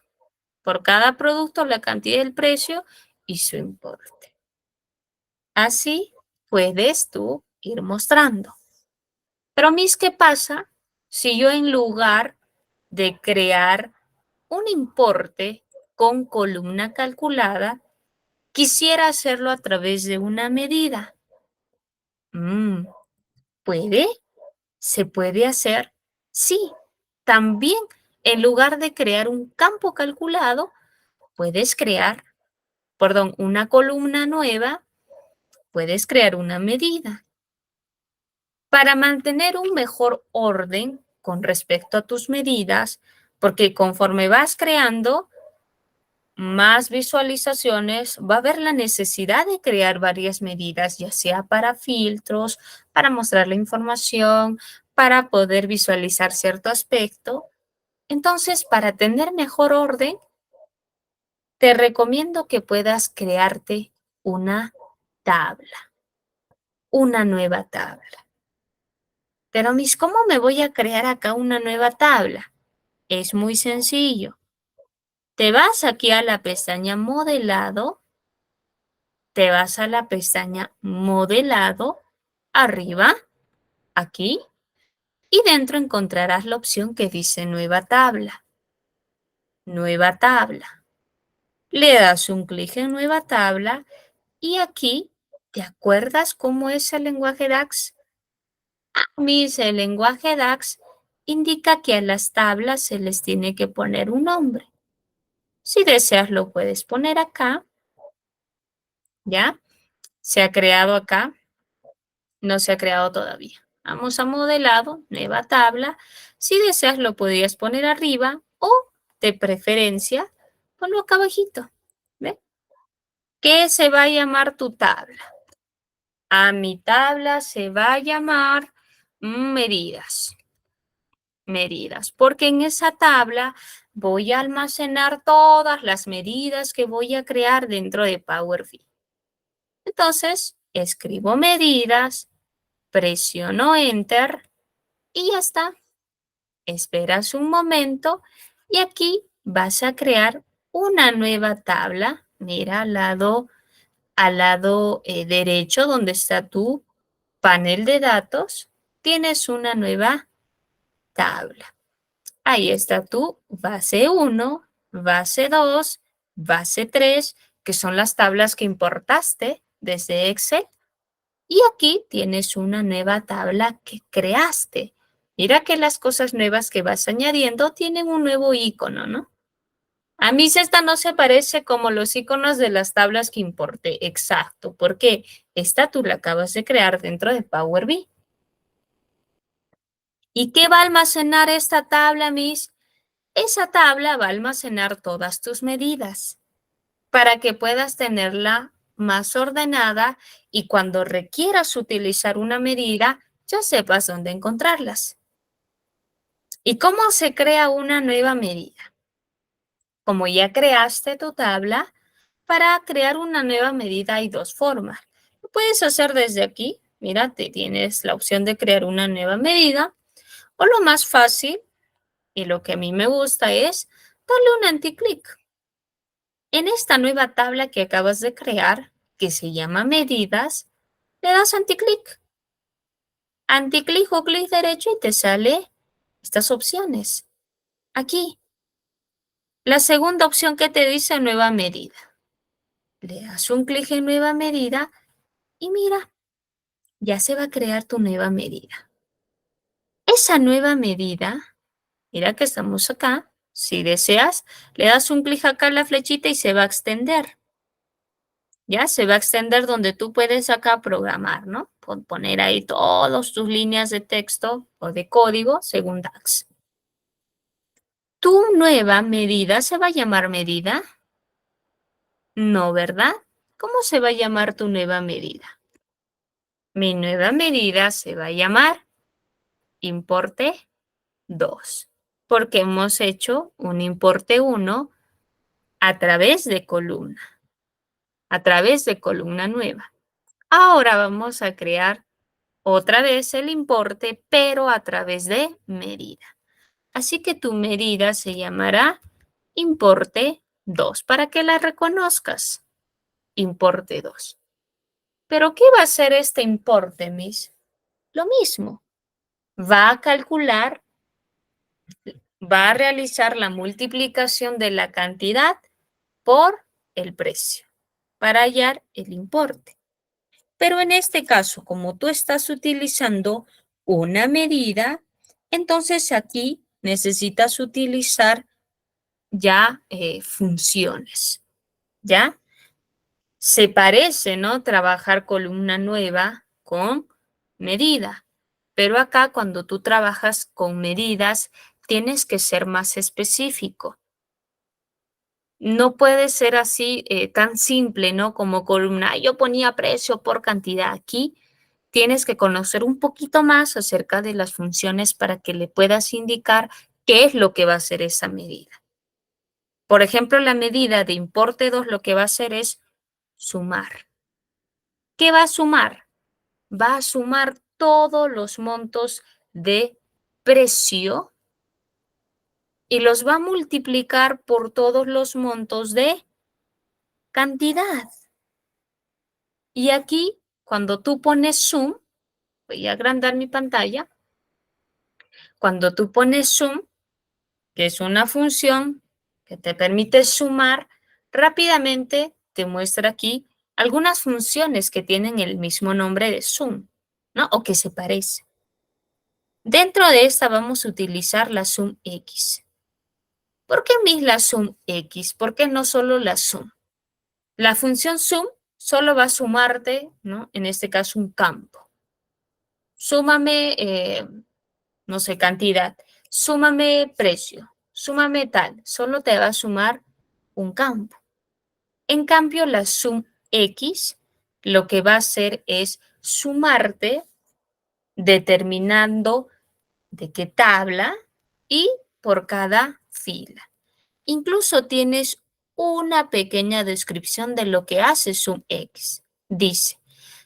Por cada producto, la cantidad y el precio y su importe. Así puedes tú ir mostrando. Pero, Miss, ¿qué pasa si yo en lugar de crear un importe con columna calculada, quisiera hacerlo a través de una medida. Mm, ¿Puede? ¿Se puede hacer? Sí. También, en lugar de crear un campo calculado, puedes crear, perdón, una columna nueva, puedes crear una medida. Para mantener un mejor orden con respecto a tus medidas, porque conforme vas creando más visualizaciones, va a haber la necesidad de crear varias medidas, ya sea para filtros, para mostrar la información, para poder visualizar cierto aspecto. Entonces, para tener mejor orden, te recomiendo que puedas crearte una tabla, una nueva tabla. Pero, Miss, ¿cómo me voy a crear acá una nueva tabla? Es muy sencillo. Te vas aquí a la pestaña Modelado, te vas a la pestaña Modelado, arriba, aquí, y dentro encontrarás la opción que dice Nueva tabla. Nueva tabla. Le das un clic en Nueva tabla y aquí, ¿te acuerdas cómo es el lenguaje DAX? Miss, el lenguaje DAX indica que a las tablas se les tiene que poner un nombre. Si deseas, lo puedes poner acá, ¿ya? Se ha creado acá, no se ha creado todavía. Vamos a modelado, nueva tabla. Si deseas, lo podrías poner arriba o, de preferencia, ponlo acá abajito. ¿Ve? ¿Qué se va a llamar tu tabla? A mi tabla se va a llamar medidas. Medidas, porque en esa tabla voy a almacenar todas las medidas que voy a crear dentro de Power BI. Entonces, escribo medidas, presiono Enter y ya está. Esperas un momento y aquí vas a crear una nueva tabla. Mira al lado derecho donde está tu panel de datos, tienes una nueva tabla. Ahí está tu base 1, base 2, base 3, que son las tablas que importaste desde Excel. Y aquí tienes una nueva tabla que creaste. Mira que las cosas nuevas que vas añadiendo tienen un nuevo icono, ¿no? A mí esta no se parece como los iconos de las tablas que importé. Exacto, porque esta tú la acabas de crear dentro de Power BI. ¿Y qué va a almacenar esta tabla, Miss? Esa tabla va a almacenar todas tus medidas para que puedas tenerla más ordenada y cuando requieras utilizar una medida, ya sepas dónde encontrarlas. ¿Y cómo se crea una nueva medida? Como ya creaste tu tabla, para crear una nueva medida hay dos formas. Lo puedes hacer desde aquí. Mira, tienes la opción de crear una nueva medida. O lo más fácil, y lo que a mí me gusta es darle un anticlic. En esta nueva tabla que acabas de crear, que se llama medidas, le das anticlic. Anticlic o clic derecho y te sale estas opciones. Aquí. La segunda opción que te dice nueva medida. Le das un clic en nueva medida y mira, ya se va a crear tu nueva medida. Esa nueva medida, mira que estamos acá. Si deseas, le das un clic acá en la flechita y se va a extender. Ya se va a extender donde tú puedes acá programar, ¿no? Poner ahí todas tus líneas de texto o de código según DAX. ¿Tu nueva medida se va a llamar medida? No, ¿verdad? ¿Cómo se va a llamar tu nueva medida? Mi nueva medida se va a llamar importe 2, porque hemos hecho un importe 1 a través de columna nueva. Ahora vamos a crear otra vez el importe, pero a través de medida. Así que tu medida se llamará importe 2 para que la reconozcas. Importe 2. ¿Pero qué va a hacer este importe, Miss? Lo mismo. Va a calcular, va a realizar la multiplicación de la cantidad por el precio para hallar el importe. Pero en este caso, como tú estás utilizando una medida, entonces aquí necesitas utilizar ya funciones, ¿ya? Se parece, ¿no? Trabajar columna nueva con medida, pero acá cuando tú trabajas con medidas, tienes que ser más específico. No puede ser así tan simple, ¿no? Como columna. Yo ponía precio por cantidad. Aquí tienes que conocer un poquito más acerca de las funciones para que le puedas indicar qué es lo que va a hacer esa medida. Por ejemplo, la medida de importe 2 lo que va a hacer es sumar. ¿Qué va a sumar? Va a sumar todos los montos de precio y los va a multiplicar por todos los montos de cantidad. Y aquí, cuando tú pones zoom, voy a agrandar mi pantalla, cuando tú pones zoom, que es una función que te permite sumar, rápidamente te muestra aquí algunas funciones que tienen el mismo nombre de zoom, ¿no? O que se parecen. Dentro de esta vamos a utilizar la zoom X. ¿Por qué Miss la zoom X? ¿Por qué no solo la zoom? La función zoom solo va a sumarte, ¿no? En este caso, un campo. Súmame, no sé, cantidad. Súmame precio. Súmame tal. Solo te va a sumar un campo. En cambio, la zoom X lo que va a hacer es sumarte determinando de qué tabla y por cada fila. Incluso tienes una pequeña descripción de lo que hace SumX. Dice,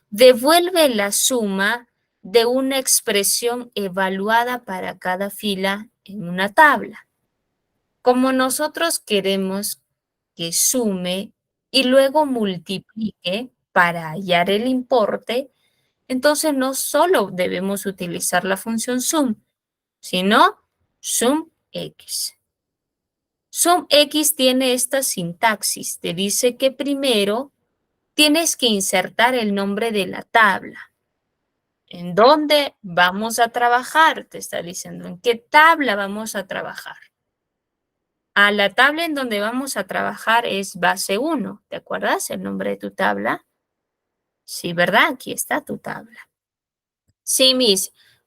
devuelve la suma de una expresión evaluada para cada fila en una tabla. Como nosotros queremos que sume y luego multiplique para hallar el importe, entonces no solo debemos utilizar la función sum, sino SumX. SumX tiene esta sintaxis. Te dice que primero tienes que insertar el nombre de la tabla. ¿En dónde vamos a trabajar? Te está diciendo. ¿En qué tabla vamos a trabajar? La tabla en donde vamos a trabajar es base 1. ¿Te acuerdas el nombre de tu tabla? Sí, ¿verdad? Aquí está tu tabla. Sí,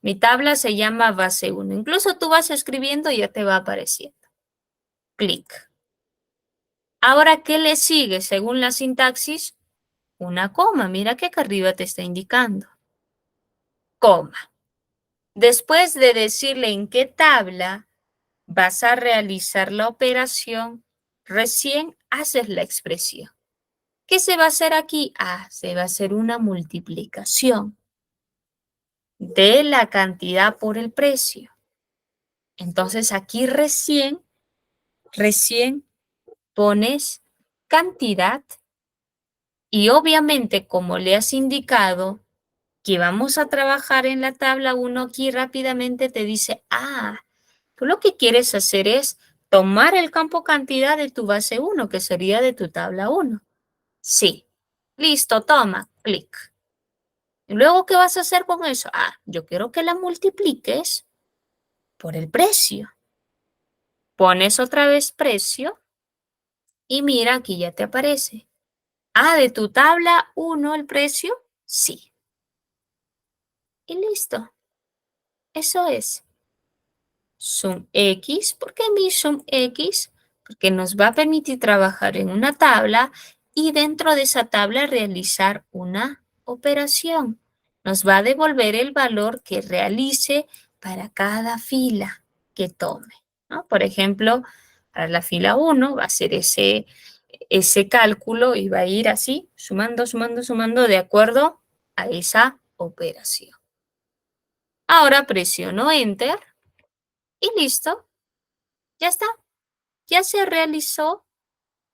mi tabla se llama base 1. Incluso tú vas escribiendo y ya te va apareciendo. Clic. Ahora, ¿qué le sigue según la sintaxis? Una coma. Mira que acá arriba te está indicando. Coma. Después de decirle en qué tabla vas a realizar la operación, recién haces la expresión. ¿Qué se va a hacer aquí? Se va a hacer una multiplicación de la cantidad por el precio. Entonces aquí recién pones cantidad y obviamente como le has indicado que vamos a trabajar en la tabla 1 aquí rápidamente te dice, tú lo que quieres hacer es tomar el campo cantidad de tu base 1 que sería de tu tabla 1. Sí. Listo, toma, clic. ¿Y luego qué vas a hacer con eso? Yo quiero que la multipliques por el precio. Pones otra vez precio y mira, aquí ya te aparece. ¿De tu tabla 1 el precio? Sí. Y listo. Eso es. SumX. ¿Por qué mi SumX? Porque nos va a permitir trabajar en una tabla y dentro de esa tabla realizar una operación. Nos va a devolver el valor que realice para cada fila que tome, ¿no? Por ejemplo, para la fila 1 va a ser ese cálculo y va a ir así, sumando, sumando, sumando de acuerdo a esa operación. Ahora presiono Enter y listo. Ya está, ya se realizó,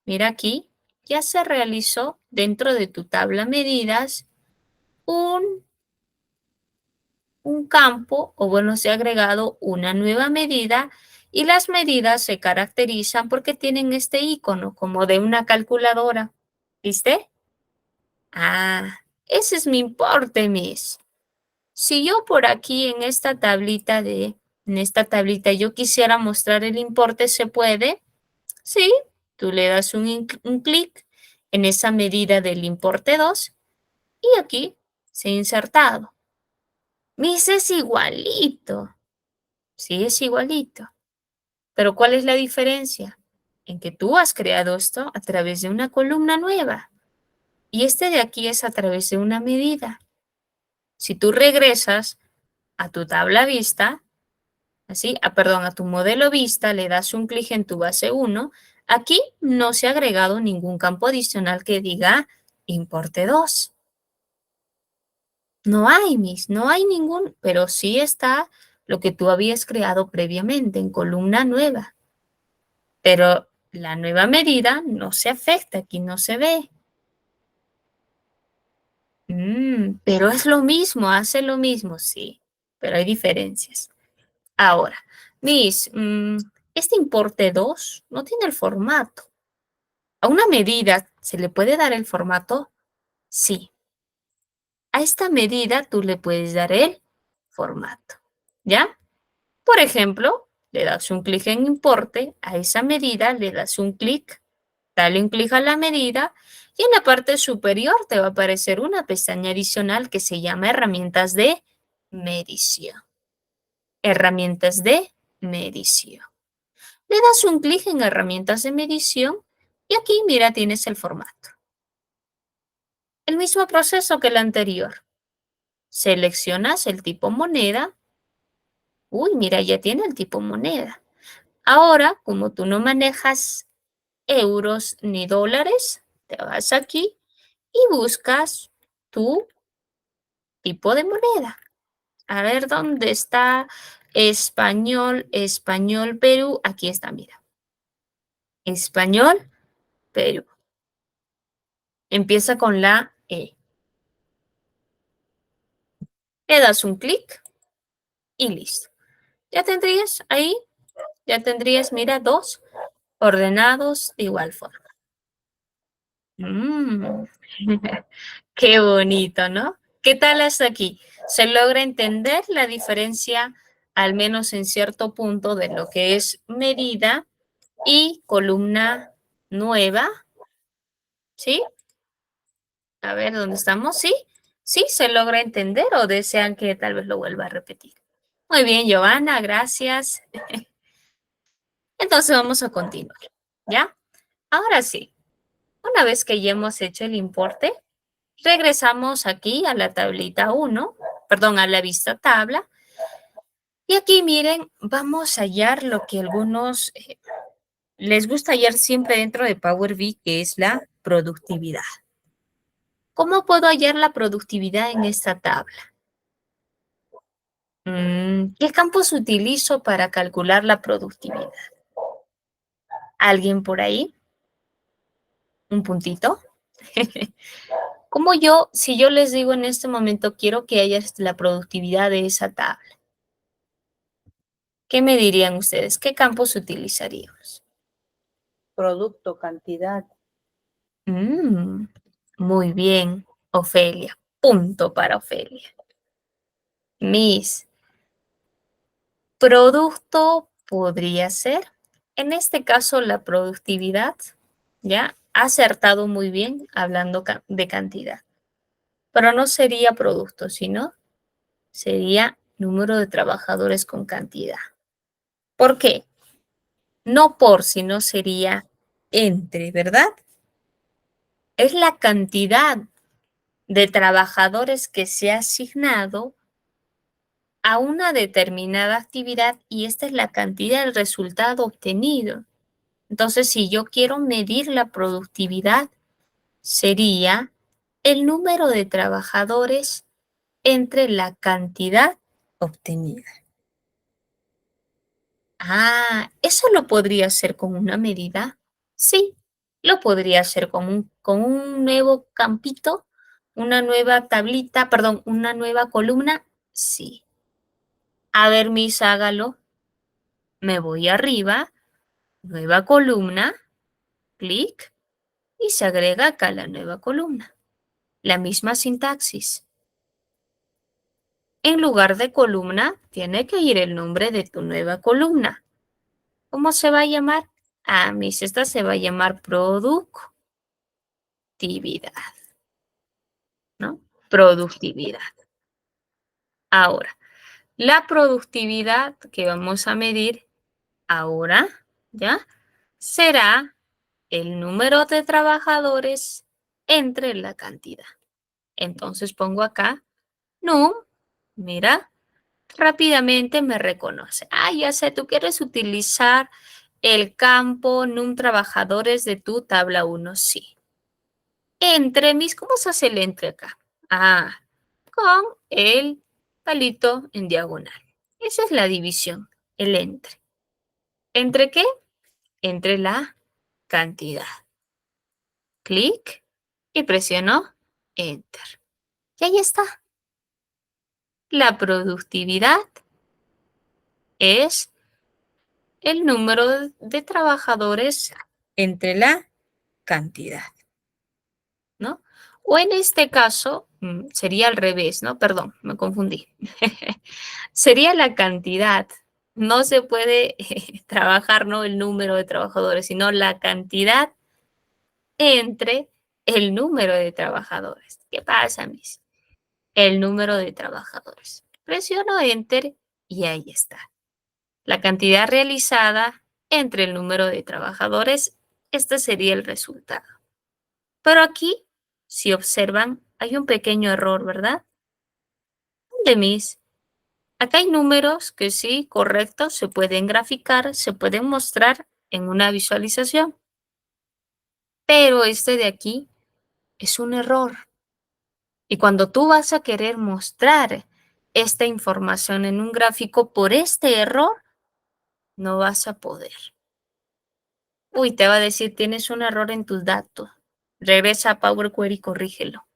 mira aquí, ya se realizó dentro de tu tabla medidas un campo, o bueno, se ha agregado una nueva medida Y las medidas se caracterizan porque tienen este icono como de una calculadora. ¿Viste? Ah, ese es mi importe, Miss. Si yo por aquí en esta tablita yo quisiera mostrar el importe, ¿se puede? Sí, tú le das un clic en esa medida del importe 2 y aquí se ha insertado. Miss es igualito. Sí, es igualito. Pero ¿cuál es la diferencia? En que tú has creado esto a través de una columna nueva y este de aquí es a través de una medida. Si tú regresas a tu tabla vista, así, perdón, a tu modelo vista, le das un clic en tu base 1, aquí no se ha agregado ningún campo adicional que diga importe 2. No hay, Miss, no hay ningún, pero sí está lo que tú habías creado previamente en columna nueva. Pero la nueva medida no se afecta, aquí no se ve. Pero es lo mismo, hace lo mismo, sí, pero hay diferencias. Ahora, Miss, este importe 2 no tiene el formato. ¿A una medida se le puede dar el formato? Sí. A esta medida tú le puedes dar el formato. ¿Ya? Por ejemplo, le das un clic en importe, a esa medida le das un clic, dale un clic a la medida y en la parte superior te va a aparecer una pestaña adicional que se llama herramientas de medición. Herramientas de medición. Le das un clic en herramientas de medición y aquí, mira, tienes el formato. El mismo proceso que el anterior. Seleccionas el tipo moneda. Uy, mira, ya tiene el tipo moneda. Ahora, como tú no manejas euros ni dólares, te vas aquí y buscas tu tipo de moneda. A ver dónde está español, español, Perú. Aquí está, mira. Español, Perú. Empieza con la E. Le das un clic y listo. Ya tendrías, mira, dos ordenados de igual forma. Mm, Qué bonito, ¿no? ¿Qué tal hasta aquí? ¿Se logra entender la diferencia, al menos en cierto punto, de lo que es medida y columna nueva? ¿Sí? A ver, ¿dónde estamos? ¿Sí? ¿Sí se logra entender o desean que tal vez lo vuelva a repetir? Muy bien, Giovanna, gracias. Entonces vamos a continuar, ¿ya? Ahora sí, una vez que ya hemos hecho el importe, regresamos aquí a la tablita 1, perdón, a la vista tabla. Y aquí miren, vamos a hallar lo que algunos les gusta hallar siempre dentro de Power BI, que es la productividad. ¿Cómo puedo hallar la productividad en esta tabla? ¿Qué campos utilizo para calcular la productividad? ¿Alguien por ahí? ¿Un puntito? Si yo les digo en este momento, quiero que haya la productividad de esa tabla, ¿qué me dirían ustedes? ¿Qué campos utilizaríamos? Producto, cantidad. Mm, Muy bien, Ofelia. Punto para Ofelia. Mis producto podría ser, en este caso, la productividad, ¿ya? Ha acertado muy bien hablando de cantidad, pero no sería producto, sino sería número de trabajadores con cantidad. ¿Por qué? No por, sino sería entre, ¿verdad? Es la cantidad de trabajadores que se ha asignado a una determinada actividad y esta es la cantidad del resultado obtenido. Entonces, si yo quiero medir la productividad, sería el número de trabajadores entre la cantidad obtenida. ¿Eso lo podría hacer con una medida? Sí, lo podría hacer con un nuevo campito, una nueva tablita, perdón, una nueva columna. Sí. A ver, Miss, hágalo. Me voy arriba, nueva columna, clic, y se agrega acá la nueva columna. La misma sintaxis. En lugar de columna, tiene que ir el nombre de tu nueva columna. ¿Cómo se va a llamar? Ah, esta se va a llamar productividad, ¿no? Productividad. Ahora, la productividad que vamos a medir ahora, ¿ya? Será el número de trabajadores entre la cantidad. Entonces pongo acá num, mira, rápidamente me reconoce. Ah, ya sé, tú quieres utilizar el campo num trabajadores de tu tabla 1, sí. Entre mis, ¿cómo se hace el entre acá? Ah, con el palito en diagonal. Esa es la división, el entre. ¿Entre qué? Entre la cantidad. Clic y presiono Enter. Y ahí está. La productividad es el número de trabajadores entre la cantidad, ¿no? O en este caso, sería al revés, ¿no? Perdón, me confundí. Sería la cantidad. No se puede trabajar, ¿no? El número de trabajadores, sino la cantidad entre el número de trabajadores. ¿Qué pasa, mis? El número de trabajadores. Presiono Enter y ahí está. La cantidad realizada entre el número de trabajadores. Este sería el resultado. Pero aquí, si observan, hay un pequeño error, ¿verdad? ¿Dónde, mis? Acá hay números que sí, correctos, se pueden graficar, se pueden mostrar en una visualización. Pero este de aquí es un error. Y cuando tú vas a querer mostrar esta información en un gráfico por este error, no vas a poder. Uy, te va a decir, tienes un error en tus datos. Regresa a Power Query y corrígelo.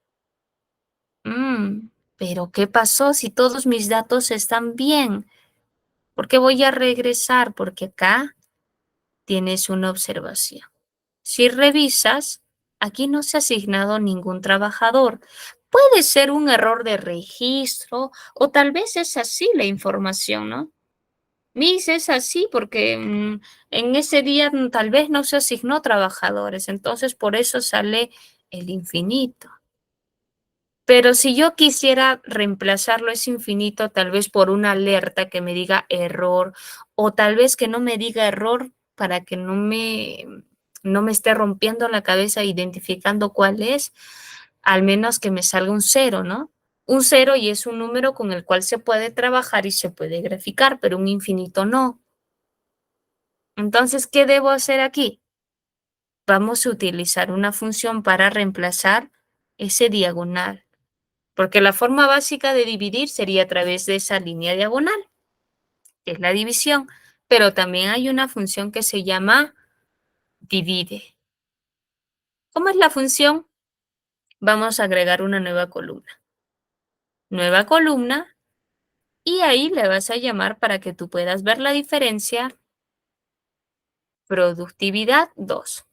Pero ¿qué pasó si todos mis datos están bien? ¿Por qué voy a regresar? Porque acá tienes una observación. Si revisas, aquí no se ha asignado ningún trabajador. Puede ser un error de registro o tal vez es así la información, ¿no? Mis es así porque en ese día tal vez no se asignó trabajadores, entonces por eso sale el infinito. Pero si yo quisiera reemplazarlo ese infinito tal vez por una alerta que me diga error o tal vez que no me diga error para que no me esté rompiendo la cabeza identificando cuál es, al menos que me salga un cero, ¿no? Un cero y es un número con el cual se puede trabajar y se puede graficar, pero un infinito no. Entonces, ¿qué debo hacer aquí? Vamos a utilizar una función para reemplazar ese diagonal, porque la forma básica de dividir sería a través de esa línea diagonal, que es la división, pero también hay una función que se llama divide. ¿Cómo es la función? Vamos a agregar una nueva columna. Nueva columna, y ahí le vas a llamar para que tú puedas ver la diferencia, productividad 2.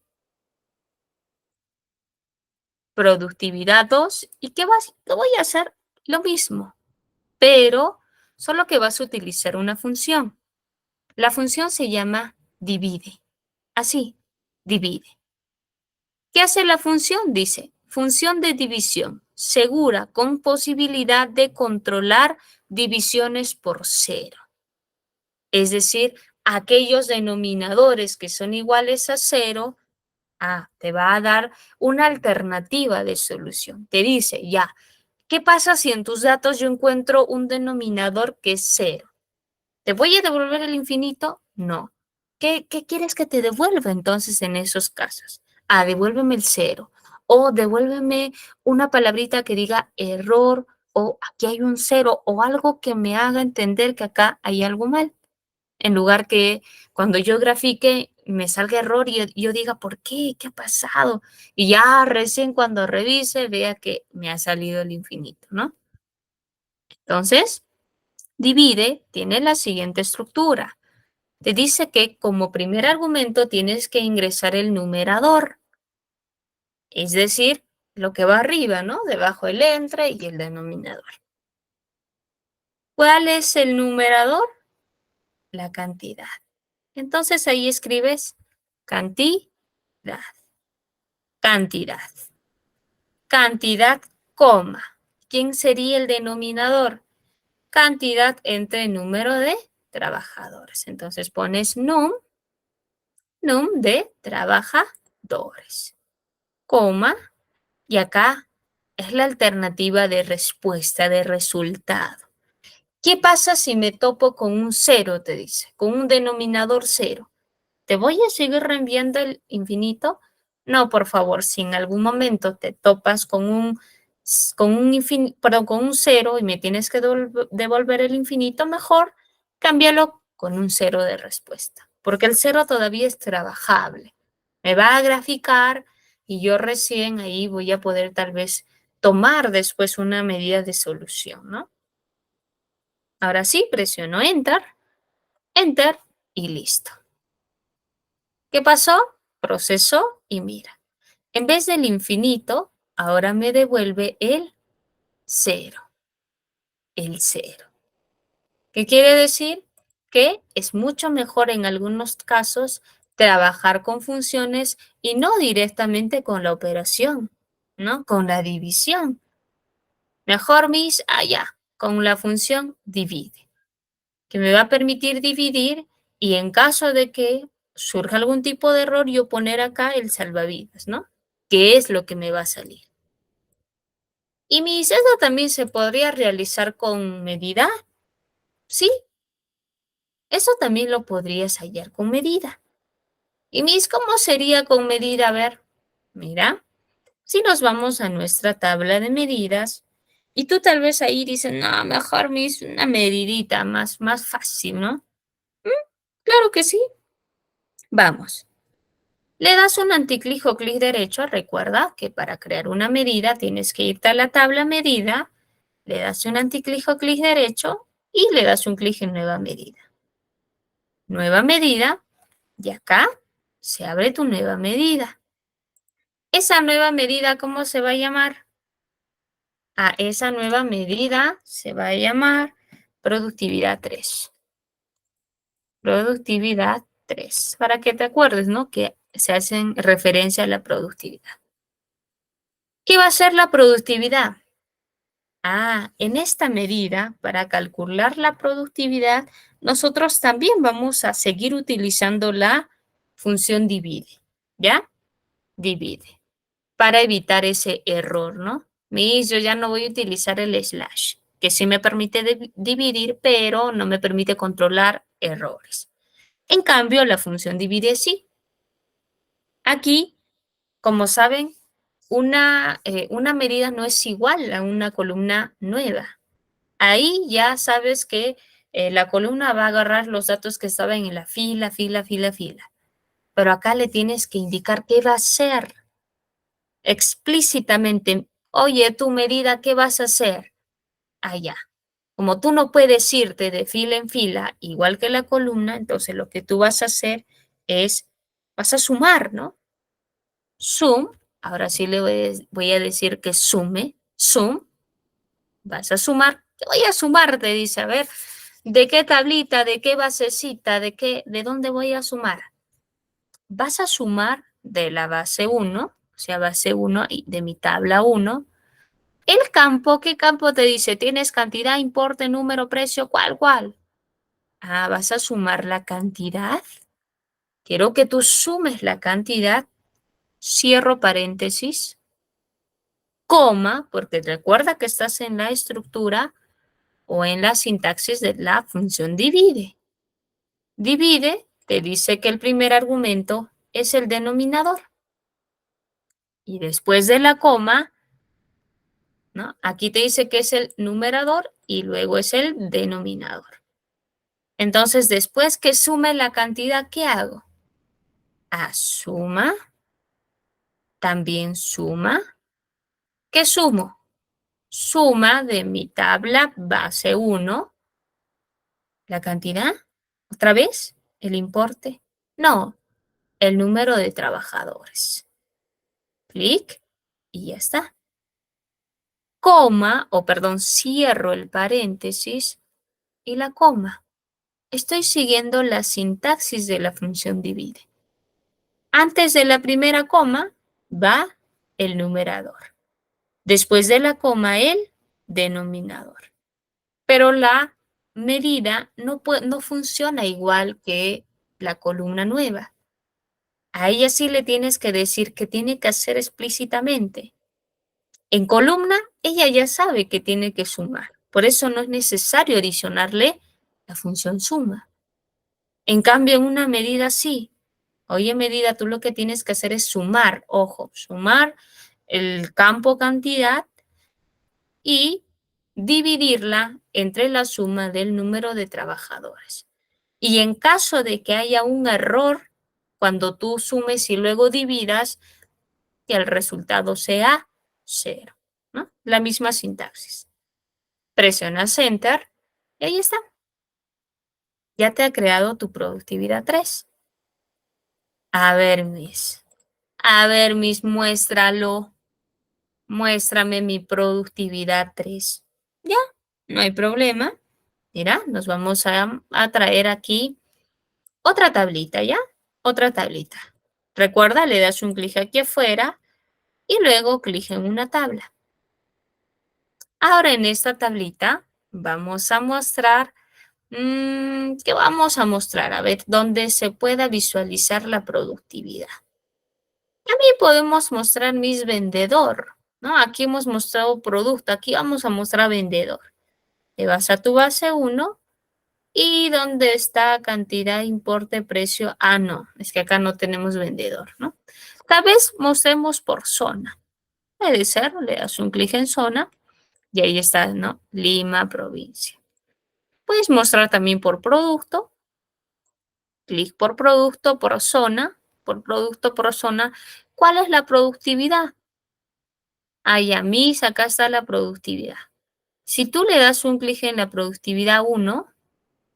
Productividad 2. ¿Y qué voy a hacer? Lo mismo, pero solo que vas a utilizar una función. La función se llama divide. Así, divide. ¿Qué hace la función? Dice, función de división, segura, con posibilidad de controlar divisiones por cero. Es decir, aquellos denominadores que son iguales a cero, te va a dar una alternativa de solución. Te dice, ya, ¿qué pasa si en tus datos yo encuentro un denominador que es cero? ¿Te voy a devolver el infinito? No. ¿Qué quieres que te devuelva entonces en esos casos? Devuélveme el cero. O devuélveme una palabrita que diga error o aquí hay un cero o algo que me haga entender que acá hay algo mal. En lugar que cuando yo grafique me salga error y yo diga, ¿por qué? ¿Qué ha pasado? Y ya recién cuando revise vea que me ha salido el infinito, ¿no? Entonces, divide tiene la siguiente estructura. te dice que como primer argumento tienes que ingresar el numerador, es decir, lo que va arriba, ¿no? Debajo el entre y el denominador. ¿Cuál es el numerador? La cantidad. Entonces ahí escribes cantidad, cantidad, cantidad, coma. ¿Quién sería el denominador? Cantidad entre número de trabajadores. Entonces pones num de trabajadores, coma, y acá es la alternativa de respuesta, de resultado. ¿Qué pasa si me topo con un cero, te dice, con un denominador cero? ¿Te voy a seguir reenviando el infinito? No, por favor, si en algún momento te topas con un cero y me tienes que devolver el infinito, mejor cámbialo con un cero de respuesta, porque el cero todavía es trabajable. Me va a graficar y yo recién ahí voy a poder tal vez tomar después una medida de solución, ¿no? Ahora sí, presiono Enter, Enter y listo. ¿Qué pasó? Procesó y mira. En vez del infinito, ahora me devuelve el cero. El cero. ¿Qué quiere decir? Que es mucho mejor en algunos casos trabajar con funciones y no directamente con la operación, ¿no? Con la división. Mejor mis allá, con la función divide, que me va a permitir dividir y en caso de que surja algún tipo de error, yo poner acá el salvavidas, ¿no? ¿Qué es lo que me va a salir? Y mi eso también se podría realizar con medida. Sí, eso también lo podrías hallar con medida. Y mis, ¿cómo sería con medida? A ver, mira, si nos vamos a nuestra tabla de medidas, y tú tal vez ahí dices, no, mejor mis, una medidita más fácil, ¿no? Claro que sí. Vamos. Le das un anticlic o clic derecho. Recuerda que para crear una medida tienes que irte a la tabla medida, le das un anticlic o clic derecho y le das un clic en nueva medida. Nueva medida, y acá se abre tu nueva medida. Esa nueva medida, ¿cómo se va a llamar? A esa nueva medida se va a llamar productividad 3. Productividad 3. Para que te acuerdes, ¿no? Que se hacen referencia a la productividad. ¿Qué va a ser la productividad? En esta medida, para calcular la productividad, nosotros también vamos a seguir utilizando la función divide, ¿ya? Divide, para evitar ese error, ¿no? Yo ya no voy a utilizar el slash, que sí me permite dividir, pero no me permite controlar errores. En cambio, la función divide sí. Aquí, como saben, una medida no es igual a una columna nueva. Ahí ya sabes que la columna va a agarrar los datos que estaban en la fila. Pero acá le tienes que indicar qué va a hacer explícitamente. Oye, tu medida, ¿qué vas a hacer? Allá. Como tú no puedes irte de fila en fila, igual que la columna, entonces lo que tú vas a hacer es, vas a sumar, ¿no? Sum, ahora sí le voy a decir que sume, sum, vas a sumar. ¿Qué voy a sumar? Te dice, a ver, ¿de qué tablita, de qué basecita, de dónde voy a sumar? Vas a sumar de la base 1, o sea, base 1 y de mi tabla 1. El campo, ¿qué campo te dice? Tienes cantidad, importe, número, precio, ¿cuál? Vas a sumar la cantidad. Quiero que tú sumes la cantidad, cierro paréntesis, coma, porque recuerda que estás en la estructura o en la sintaxis de la función divide. Divide te dice que el primer argumento es el denominador. Y después de la coma, ¿no? Aquí te dice que es el numerador y luego es el denominador. Entonces, después que sume la cantidad, ¿qué hago? Suma, también suma. ¿Qué sumo? Suma de mi tabla base 1, la cantidad, otra vez, ¿El importe? No, el número de trabajadores. Clic y ya está. Coma, o perdón, cierro el paréntesis y la coma. Estoy siguiendo la sintaxis de la función divide. Antes de la primera coma va el numerador. Después de la coma el denominador. Pero la medida no funciona igual que la columna nueva. A ella sí le tienes que decir que tiene que hacer explícitamente. En columna, ella ya sabe que tiene que sumar. Por eso no es necesario adicionarle la función suma. En cambio, en una medida sí. Oye, medida, tú lo que tienes que hacer es sumar. Ojo, sumar el campo cantidad y dividirla entre la suma del número de trabajadores. Y en caso de que haya un error, cuando tú sumes y luego dividas, que el resultado sea 0, ¿no? La misma sintaxis. Presionas Enter y ahí está. Ya te ha creado tu productividad 3. A ver, muéstralo. Muéstrame mi productividad 3. Ya, no hay problema. Mira, nos vamos a traer aquí otra tablita, ¿ya? Otra tablita. Recuerda, le das un clic aquí afuera y luego clic en una tabla. Ahora en esta tablita vamos a mostrar, ¿qué vamos a mostrar? A ver, donde se pueda visualizar la productividad. También podemos mostrar mis vendedor, ¿no? Aquí hemos mostrado producto, aquí vamos a mostrar vendedor. Te vas a tu base 1 y donde está cantidad, importe, precio. Ah, no, es que acá no tenemos vendedor, ¿no? Tal vez mostremos por zona. Puede ser, le das un clic en zona y ahí está, ¿no? Lima, provincia. Puedes mostrar también por producto. Clic por producto, por zona, por producto, por zona. ¿Cuál es la productividad? Ahí a mis, acá está la productividad. Si tú le das un clic en la productividad 1,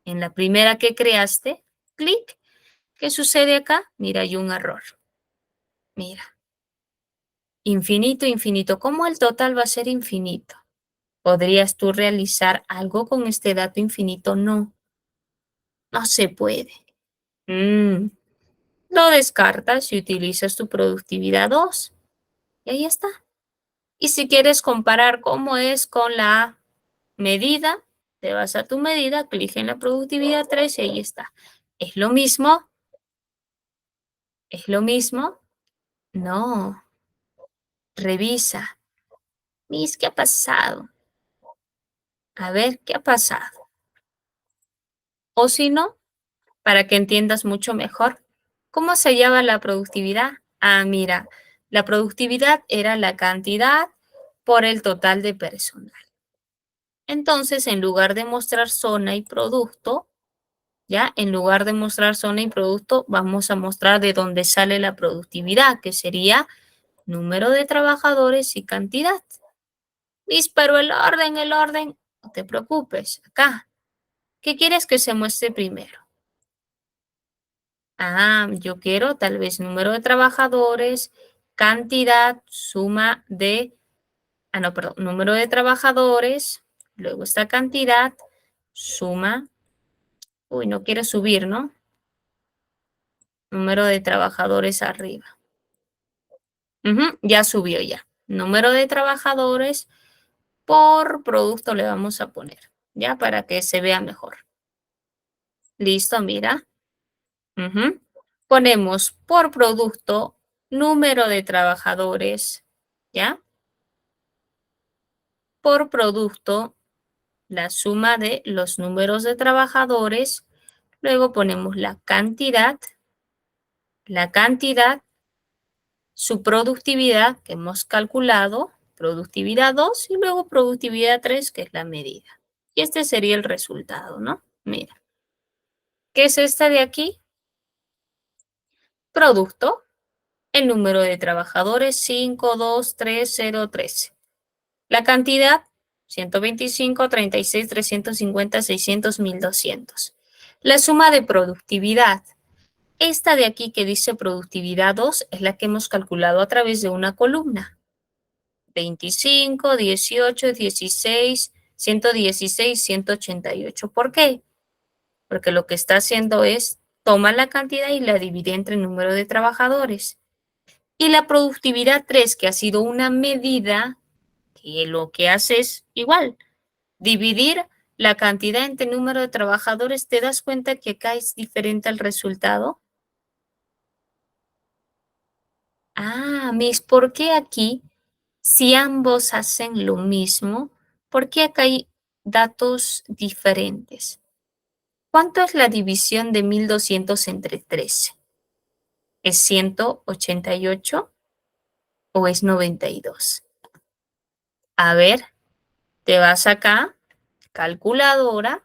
en la primera que creaste, clic, ¿qué sucede acá? Mira, hay un error. Mira, infinito, infinito. ¿Cómo el total va a ser infinito? ¿Podrías tú realizar algo con este dato infinito? No, no se puede. Lo descartas y utilizas tu productividad 2. Y ahí está. Y si quieres comparar cómo es con la medida, te vas a tu medida, clic en la productividad 3 y ahí está. ¿Es lo mismo? ¿Es lo mismo? No. Revisa. Miss, ¿qué ha pasado? A ver, ¿qué ha pasado? O si no, para que entiendas mucho mejor, ¿cómo se llama la productividad? Ah, mira, la productividad era la cantidad por el total de personal. Entonces, en lugar de mostrar zona y producto, ¿ya? En lugar de mostrar zona y producto, vamos a mostrar de dónde sale la productividad, que sería número de trabajadores y cantidad. Miss, pero el orden, no te preocupes, acá. ¿Qué quieres que se muestre primero? Ah, yo quiero tal vez número de trabajadores, cantidad, suma de, no, perdón, número de trabajadores, luego esta cantidad, suma, no quiero subir, ¿no? Número de trabajadores arriba. Ya subió ya. Número de trabajadores por producto le vamos a poner, ya para que se vea mejor. Listo, mira. Ponemos por producto número de trabajadores, ¿ya? Por producto la suma de los números de trabajadores. Luego ponemos la cantidad, su productividad que hemos calculado, productividad 2 y luego productividad 3 que es la medida. Y este sería el resultado, ¿no? Mira. ¿Qué es esta de aquí? Producto. El número de trabajadores 52303. La cantidad 125, 36, 350, 600, 1200. La suma de productividad. Esta de aquí que dice productividad 2 es la que hemos calculado a través de una columna. 25, 18, 16, 116, 188. ¿Por qué? Porque lo que está haciendo es toma la cantidad y la divide entre el número de trabajadores. Y la productividad 3, que ha sido una medida, que lo que hace es igual, dividir la cantidad entre el número de trabajadores. ¿Te das cuenta que acá es diferente el resultado? Ah, Miss, ¿por qué aquí, si ambos hacen lo mismo, por qué acá hay datos diferentes? ¿Cuánto es la división de 1200 entre 13? ¿Es 188 o es 92? A ver, te vas acá, calculadora,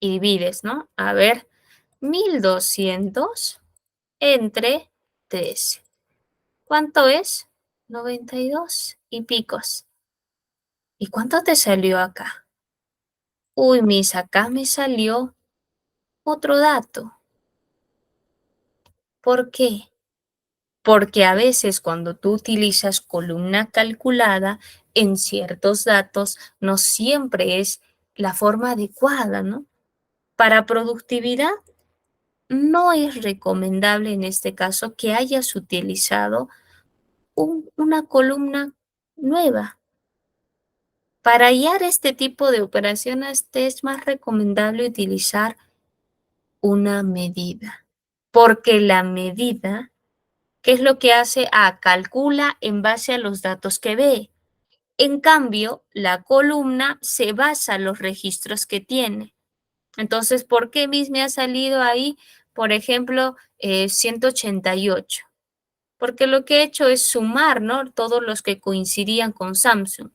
y divides, ¿no? A ver, 1200 entre 13. ¿Cuánto es? 92 y picos. ¿Y cuánto te salió acá? Uy, mis, acá me salió otro dato. ¿Por qué? Porque a veces cuando tú utilizas columna calculada en ciertos datos, no siempre es la forma adecuada, ¿no? Para productividad, no es recomendable en este caso que hayas utilizado una columna nueva. Para hallar este tipo de operaciones, te es más recomendable utilizar una medida, porque la medida, ¿qué es lo que hace? Calcula en base a los datos que ve. En cambio, la columna se basa en los registros que tiene. Entonces, ¿por qué me ha salido ahí, por ejemplo, 188? Porque lo que he hecho es sumar, ¿no? Todos los que coincidían con Samsung.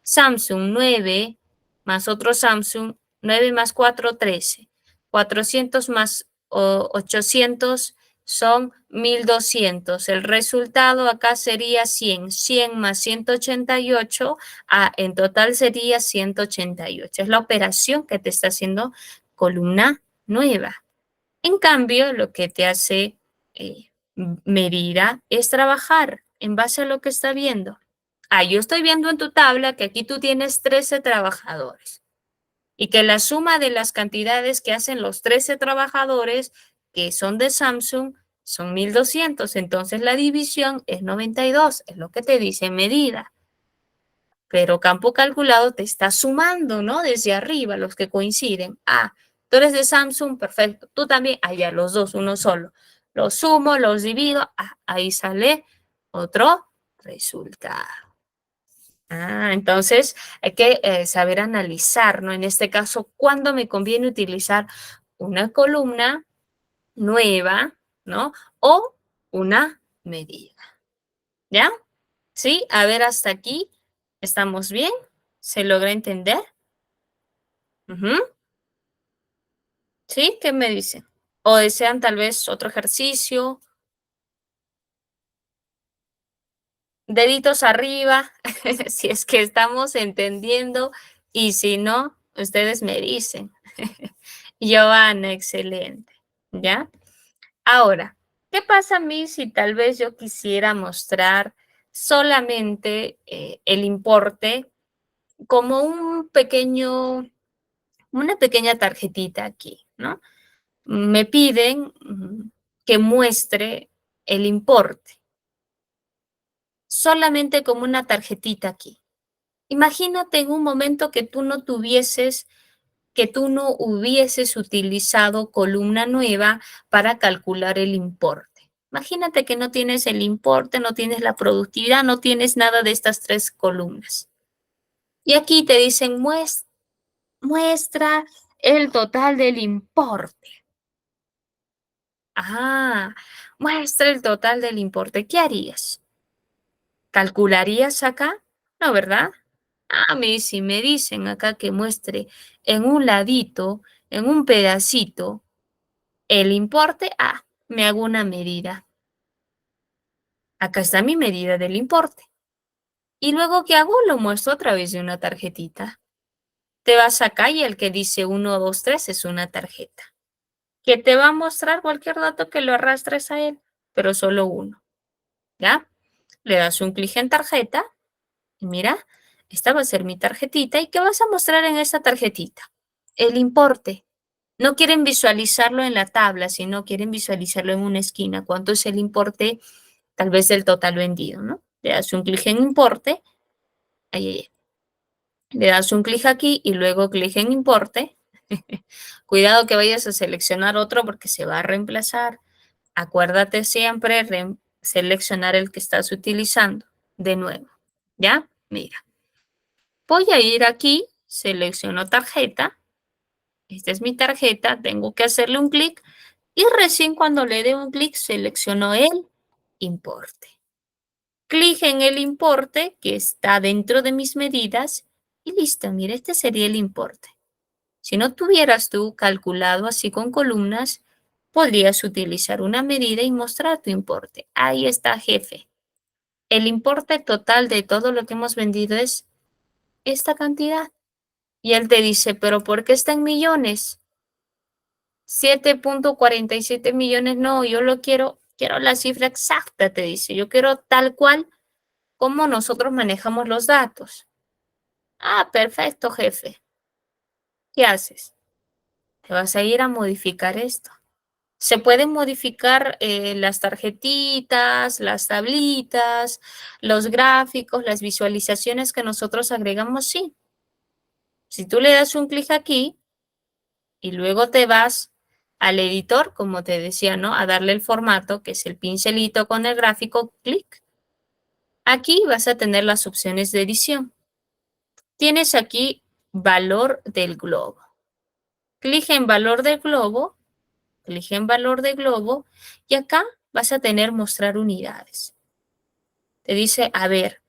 Samsung 9 más otro Samsung, 9 más 4, 13. 400 más 800 son 1200. El resultado acá sería 100. 100 más 188, en total sería 188. Es la operación que te está haciendo columna nueva. En cambio, lo que te hace medida es trabajar en base a lo que está viendo. Yo estoy viendo en tu tabla que aquí tú tienes 13 trabajadores y que la suma de las cantidades que hacen los 13 trabajadores que son de Samsung son 1200. Entonces la división es 92, es lo que te dice medida. Pero campo calculado te está sumando, ¿no? Desde arriba, los que coinciden. Tú eres de Samsung, perfecto. Tú también, allá los dos, uno solo. Los sumo, los divido. Ahí sale otro resultado. Entonces hay que saber analizar, ¿no? En este caso, ¿cuándo me conviene utilizar una columna nueva, ¿no? O una medida. ¿Ya? ¿Sí? A ver, hasta aquí. ¿Estamos bien? ¿Se logra entender? Ujú. ¿Sí? ¿Qué me dicen? ¿O desean tal vez otro ejercicio? Deditos arriba, si es que estamos entendiendo, y si no, ustedes me dicen. Joana, excelente. ¿Ya? Ahora, ¿qué pasa a mí si tal vez yo quisiera mostrar solamente el importe como una pequeña tarjetita aquí, ¿no? Me piden que muestre el importe, solamente como una tarjetita aquí. Imagínate en un momento que tú no hubieses utilizado columna nueva para calcular el importe. Imagínate que no tienes el importe, no tienes la productividad, no tienes nada de estas tres columnas. Y aquí te dicen muestra el total del importe. Muestra el total del importe. ¿Qué harías? ¿Calcularías acá? No, ¿verdad? Si me dicen acá que muestre en un ladito, en un pedacito, el importe, me hago una medida. Acá está mi medida del importe. Y luego, ¿qué hago? Lo muestro a través de una tarjetita. Te vas acá y el que dice 1, 2, 3 es una tarjeta, que te va a mostrar cualquier dato que lo arrastres a él, pero solo uno, ¿ya? Le das un clic en tarjeta y mira, esta va a ser mi tarjetita. ¿Y qué vas a mostrar en esta tarjetita? El importe. No quieren visualizarlo en la tabla, sino quieren visualizarlo en una esquina. ¿Cuánto es el importe tal vez del total vendido, ¿no? Le das un clic en importe, ahí, ahí, le das un clic aquí y luego clic en importe. Cuidado que vayas a seleccionar otro porque se va a reemplazar. Acuérdate siempre seleccionar el que estás utilizando de nuevo. ¿Ya? Mira, voy a ir aquí, selecciono tarjeta. Esta es mi tarjeta, tengo que hacerle un clic y recién cuando le dé un clic selecciono el importe. Clic en el importe que está dentro de mis medidas y listo, mira, este sería el importe. Si no tuvieras tú calculado así con columnas, podrías utilizar una medida y mostrar tu importe. Ahí está, jefe. El importe total de todo lo que hemos vendido es esta cantidad. Y él te dice, pero ¿por qué está en millones? 7.47 millones, no, yo lo quiero la cifra exacta, te dice. Yo quiero tal cual como nosotros manejamos los datos. Ah, perfecto, jefe. ¿Qué haces? Te vas a ir a modificar esto. Se pueden modificar las tarjetitas, las tablitas, los gráficos, las visualizaciones que nosotros agregamos, sí. Si tú le das un clic aquí y luego te vas al editor, como te decía, ¿no? A darle el formato, que es el pincelito con el gráfico, clic. Aquí vas a tener las opciones de edición. Tienes aquí valor del globo. Clic en valor del globo, clic en valor del globo y acá vas a tener mostrar unidades. Te dice, a ver,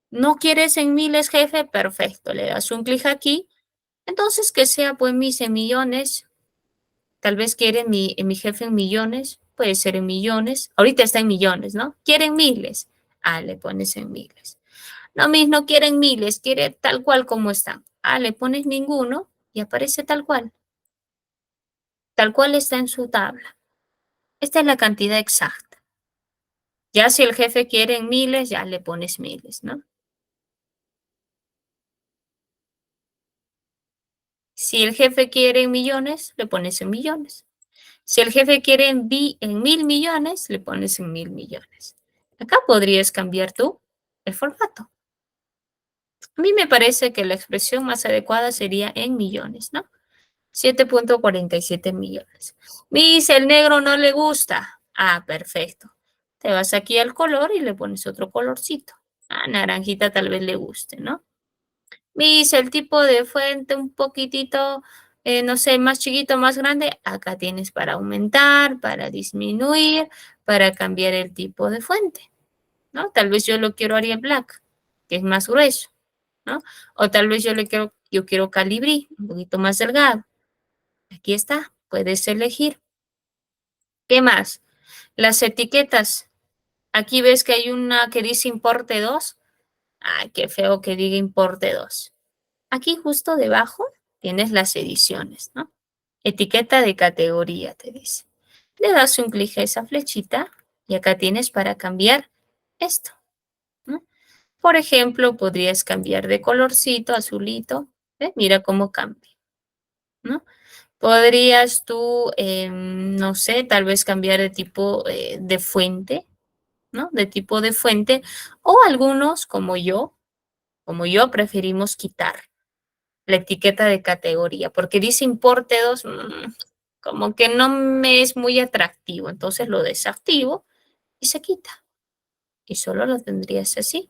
¿no quieres en miles, jefe? Perfecto, le das un clic aquí. Entonces que sea pues mis en millones. Tal vez quiere mi jefe en millones, puede ser en millones. Ahorita está en millones, ¿no? Quieren miles. Ah, le pones en miles. No, mis no quieren miles, quiere tal cual como están. Ah, le pones ninguno y aparece tal cual. Tal cual está en su tabla. Esta es la cantidad exacta. Ya si el jefe quiere en miles, ya le pones miles, ¿no? Si el jefe quiere en millones, le pones en millones. Si el jefe quiere en 1.000 millones, le pones en 1.000 millones. Acá podrías cambiar tú el formato. A mí me parece que la expresión más adecuada sería en millones, ¿no? 7.47 millones. Miss, el negro no le gusta. Ah, perfecto. Te vas aquí al color y le pones otro colorcito. Ah, naranjita tal vez le guste, ¿no? Miss, el tipo de fuente un poquitito, no sé, más chiquito, más grande. Acá tienes para aumentar, para disminuir, para cambiar el tipo de fuente, ¿no? Tal vez yo lo quiero Arial Black, que es más grueso, ¿no? O tal vez yo quiero Calibrí, un poquito más delgado. Aquí está, puedes elegir. ¿Qué más? Las etiquetas. Aquí ves que hay una que dice importe 2. Ay, qué feo que diga importe 2. Aquí justo debajo tienes las ediciones, ¿no? Etiqueta de categoría, te dice. Le das un clic a esa flechita y acá tienes para cambiar esto, ¿no? Por ejemplo, podrías cambiar de colorcito, azulito. ¿Ves? Mira cómo cambia, ¿no? Podrías tú, no sé, tal vez cambiar de tipo de fuente, ¿no? De tipo de fuente. O algunos, como yo, preferimos quitar la etiqueta de categoría, porque dice importe 2, como que no me es muy atractivo. Entonces lo desactivo y se quita. Y solo lo tendrías así.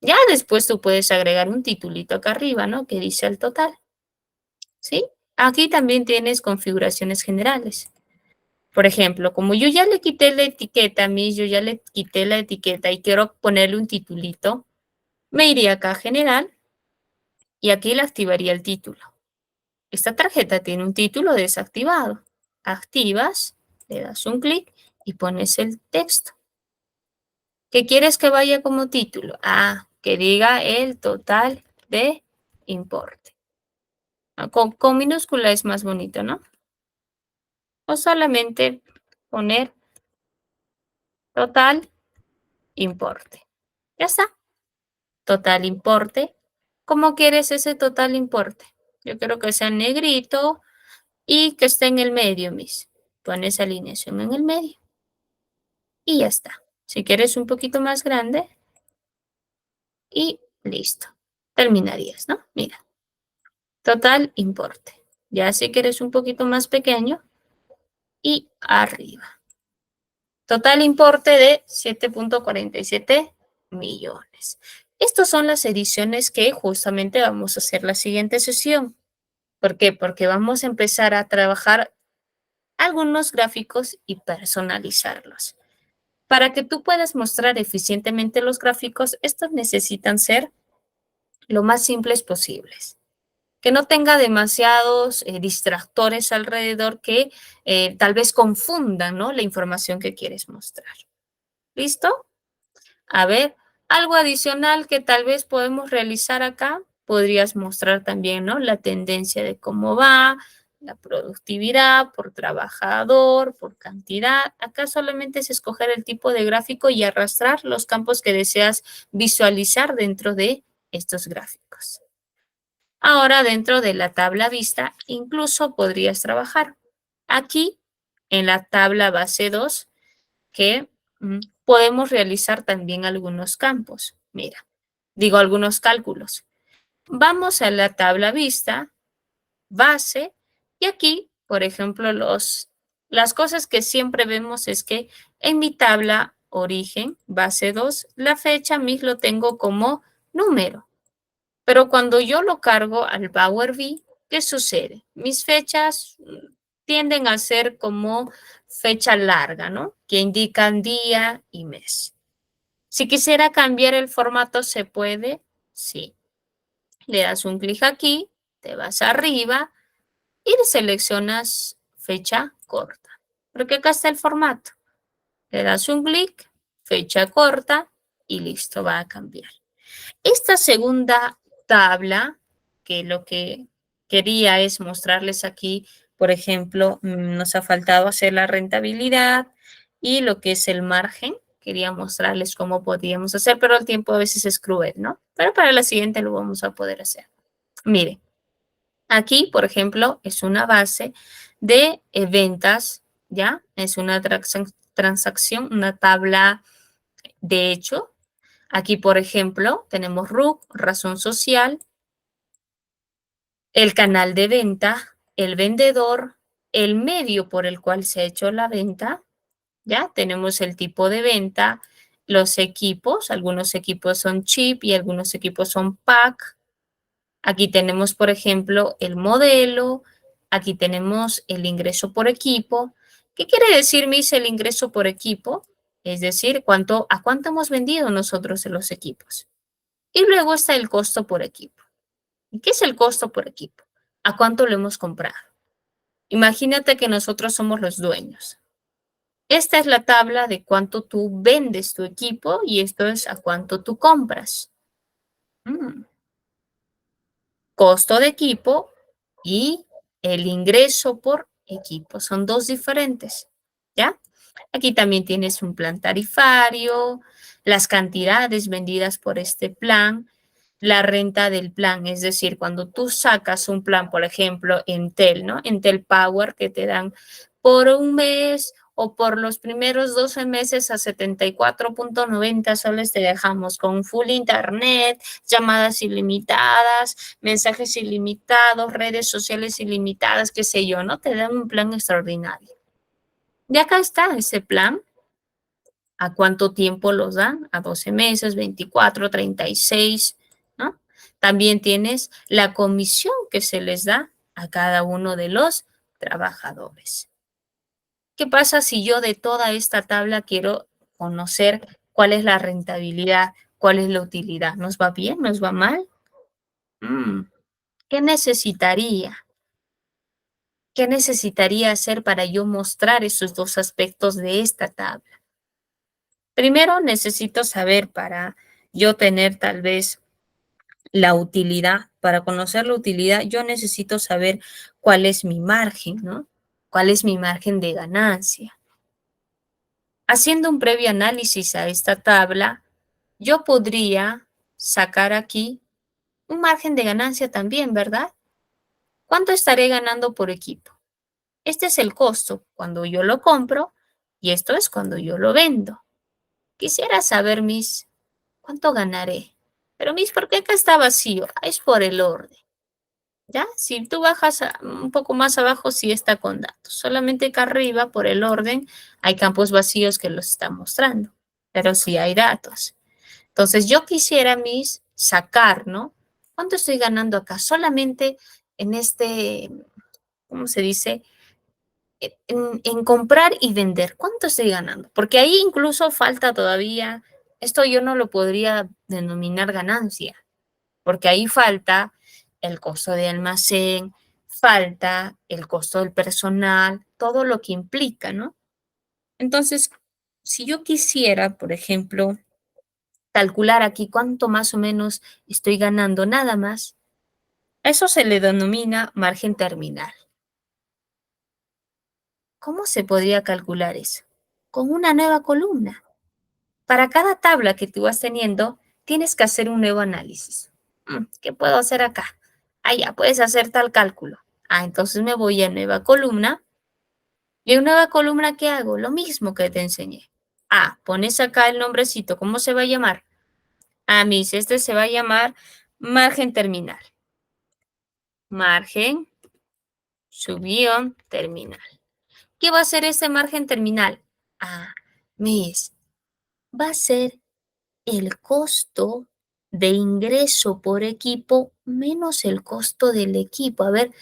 Ya después tú puedes agregar un titulito acá arriba, ¿no? Que dice el total, ¿sí? Aquí también tienes configuraciones generales. Por ejemplo, como yo ya le quité la etiqueta a mí, yo ya le quité la etiqueta y quiero ponerle un titulito, me iría acá a general y aquí le activaría el título. Esta tarjeta tiene un título desactivado. Activas, le das un clic y pones el texto. ¿Qué quieres que vaya como título? Ah, que diga el total de importe. Con minúscula es más bonito, ¿no? O solamente poner total importe. Ya está. Total importe. ¿Cómo quieres ese total importe? Yo quiero que sea negrito y que esté en el medio, Miss. Pones alineación en el medio. Y ya está. Si quieres un poquito más grande y listo. Terminarías, ¿no? Mira. Total importe. Ya si quieres un poquito más pequeño y arriba. Total importe de 7.47 millones. Estas son las ediciones que justamente vamos a hacer la siguiente sesión. ¿Por qué? Porque vamos a empezar a trabajar algunos gráficos y personalizarlos. Para que tú puedas mostrar eficientemente los gráficos, estos necesitan ser lo más simples posibles. Que no tenga demasiados distractores alrededor que tal vez confundan, ¿no?, la información que quieres mostrar. ¿Listo? A ver, algo adicional que tal vez podemos realizar acá, podrías mostrar también, ¿no?, la tendencia de cómo va, la productividad por trabajador, por cantidad. Acá solamente es escoger el tipo de gráfico y arrastrar los campos que deseas visualizar dentro de estos gráficos. Ahora, dentro de la tabla vista, incluso podrías trabajar aquí en la tabla base 2, que podemos realizar también algunos campos. Mira, digo algunos cálculos. Vamos a la tabla vista, base, y aquí, por ejemplo, las cosas que siempre vemos es que en mi tabla origen, base 2, la fecha mismo lo tengo como número. Pero cuando yo lo cargo al Power BI, ¿qué sucede? Mis fechas tienden a ser como fecha larga, ¿no? Que indican día y mes. Si quisiera cambiar el formato, ¿se puede? Sí. Le das un clic aquí, te vas arriba y seleccionas fecha corta. Porque acá está el formato. Le das un clic, fecha corta y listo, va a cambiar. Esta segunda tabla, que lo que quería es mostrarles aquí, por ejemplo, nos ha faltado hacer la rentabilidad y lo que es el margen. Quería mostrarles cómo podíamos hacer, pero el tiempo a veces es cruel, ¿no? Pero para la siguiente lo vamos a poder hacer. Mire, aquí, por ejemplo, es una base de ventas, ¿ya? Es una transacción, una tabla de hecho. Aquí, por ejemplo, tenemos RUC, razón social, el canal de venta, el vendedor, el medio por el cual se ha hecho la venta, ¿ya? Tenemos el tipo de venta, los equipos, algunos equipos son chip y algunos equipos son pack. Aquí tenemos, por ejemplo, el modelo, aquí tenemos el ingreso por equipo. ¿Qué quiere decir, Miss, el ingreso por equipo? Es decir, a cuánto hemos vendido nosotros en los equipos. Y luego está el costo por equipo. ¿Y qué es el costo por equipo? ¿A cuánto lo hemos comprado? Imagínate que nosotros somos los dueños. Esta es la tabla de cuánto tú vendes tu equipo y esto es a cuánto tú compras. Costo de equipo y el ingreso por equipo. Son dos diferentes, ¿ya? Aquí también tienes un plan tarifario, las cantidades vendidas por este plan, la renta del plan, es decir, cuando tú sacas un plan, por ejemplo, Entel, ¿no? Entel Power, que te dan por un mes o por los primeros 12 meses a 74.90 soles te dejamos con full internet, llamadas ilimitadas, mensajes ilimitados, redes sociales ilimitadas, qué sé yo, ¿no? Te dan un plan extraordinario. Y acá está ese plan. ¿A cuánto tiempo los dan? A 12 meses, 24, 36, ¿no? También tienes la comisión que se les da a cada uno de los trabajadores. ¿Qué pasa si yo de toda esta tabla quiero conocer cuál es la rentabilidad, cuál es la utilidad? ¿Nos va bien? ¿Nos va mal? ¿Qué necesitaría? ¿Qué necesitaría hacer para yo mostrar esos dos aspectos de esta tabla? Primero necesito saber para yo tener tal vez la utilidad. Para conocer la utilidad, yo necesito saber cuál es mi margen, ¿no? ¿Cuál es mi margen de ganancia? Haciendo un previo análisis a esta tabla, yo podría sacar aquí un margen de ganancia también, ¿verdad? ¿Cuánto estaré ganando por equipo? Este es el costo cuando yo lo compro y esto es cuando yo lo vendo. Quisiera saber, Miss, ¿cuánto ganaré? Pero, Miss, ¿por qué acá está vacío? Ah, es por el orden. ¿Ya? Si tú bajas un poco más abajo, sí está con datos. Solamente acá arriba, por el orden, hay campos vacíos que los están mostrando. Pero sí hay datos. Entonces, yo quisiera, Miss, sacar, ¿no? ¿Cuánto estoy ganando acá? Solamente en este, ¿cómo se dice? En comprar y vender. ¿Cuánto estoy ganando? Porque ahí incluso falta todavía, esto yo no lo podría denominar ganancia, porque ahí falta el costo de almacén, falta el costo del personal, todo lo que implica, ¿no? Entonces, si yo quisiera, por ejemplo, calcular aquí cuánto más o menos estoy ganando nada más, eso se le denomina margen terminal. ¿Cómo se podría calcular eso? Con una nueva columna. Para cada tabla que tú vas teniendo, tienes que hacer un nuevo análisis. ¿Qué puedo hacer acá? Ah, ya, puedes hacer tal cálculo. Ah, entonces me voy a nueva columna. ¿Y en nueva columna qué hago? Lo mismo que te enseñé. Ah, pones acá el nombrecito. ¿Cómo se va a llamar? Ah, mis, este se va a llamar margen terminal. Margen, subguión, terminal. ¿Qué va a ser este margen terminal? Ah, mis, va a ser el costo de ingreso por equipo menos el costo del equipo. A ver,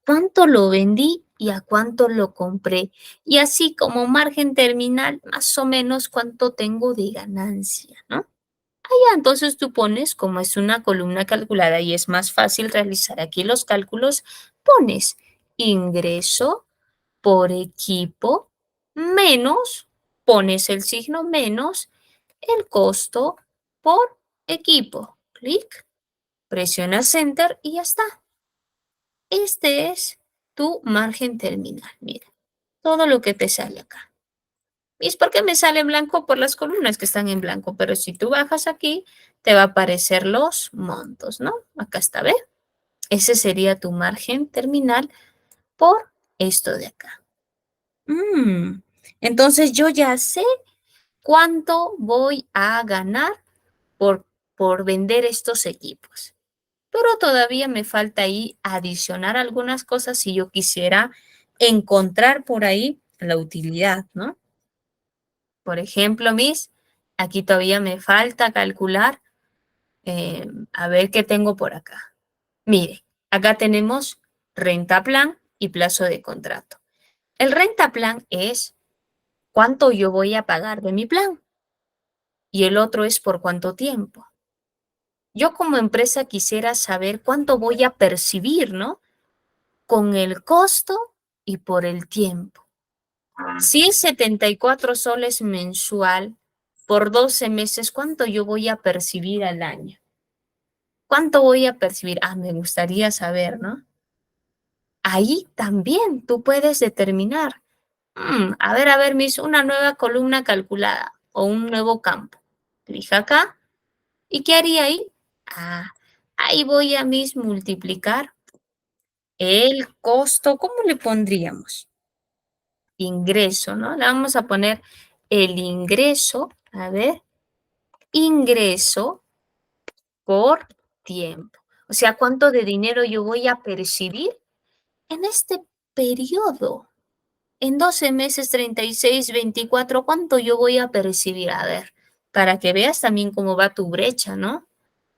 ¿cuánto lo vendí y a cuánto lo compré? Y así como margen terminal, más o menos cuánto tengo de ganancia, ¿no? Ya, entonces tú pones, como es una columna calculada y es más fácil realizar aquí los cálculos, pones ingreso por equipo menos, pones el signo menos el costo por equipo. Clic, presionas Enter y ya está. Este es tu margen terminal. Mira, todo lo que te sale acá. ¿Y es por qué me sale en blanco? Por las columnas que están en blanco. Pero si tú bajas aquí, te va a aparecer los montos, ¿no? Acá está, ¿ve? Ese sería tu margen terminal por esto de acá. Entonces yo ya sé cuánto voy a ganar por, por vender estos equipos. Pero todavía me falta ahí adicionar algunas cosas si yo quisiera encontrar por ahí la utilidad, ¿no? Por ejemplo, aquí todavía me falta calcular, a ver qué tengo por acá. Mire, acá tenemos renta plan y plazo de contrato. El renta plan es cuánto yo voy a pagar de mi plan y el otro es por cuánto tiempo. Yo como empresa quisiera saber cuánto voy a percibir, ¿no? Con el costo y por el tiempo. Si es 74 soles mensual por 12 meses, ¿cuánto yo voy a percibir al año? ¿Cuánto voy a percibir? Ah, me gustaría saber, ¿no? Ahí también tú puedes determinar. A ver, mis, una nueva columna calculada o un nuevo campo. Clic acá. ¿Y qué haría ahí? Ah, ahí voy a mis multiplicar el costo. ¿Cómo le pondríamos? Ingreso, ¿no? Le vamos a poner el ingreso, a ver, ingreso por tiempo. O sea, ¿cuánto de dinero yo voy a percibir en este periodo? En 12 meses, 36, 24, ¿cuánto yo voy a percibir? A ver, para que veas también cómo va tu brecha, ¿no?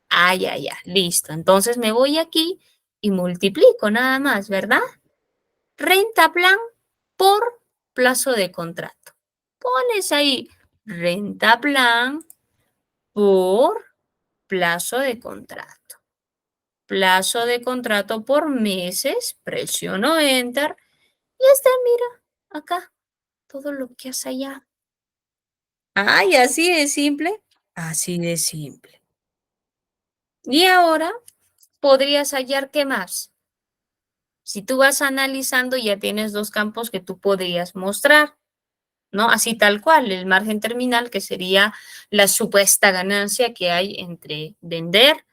Ah, ya, listo. Entonces me voy aquí y multiplico nada más, ¿verdad? Renta plan por plazo de contrato. Pones ahí renta plan por plazo de contrato. Plazo de contrato por meses, presiono Enter y está, mira, acá, todo lo que has hallado. Ay, así de simple. Así de simple. Y ahora podrías hallar qué más. Si tú vas analizando, ya tienes dos campos que tú podrías mostrar, ¿no? Así tal cual, el margen terminal, que sería la supuesta ganancia que hay entre vender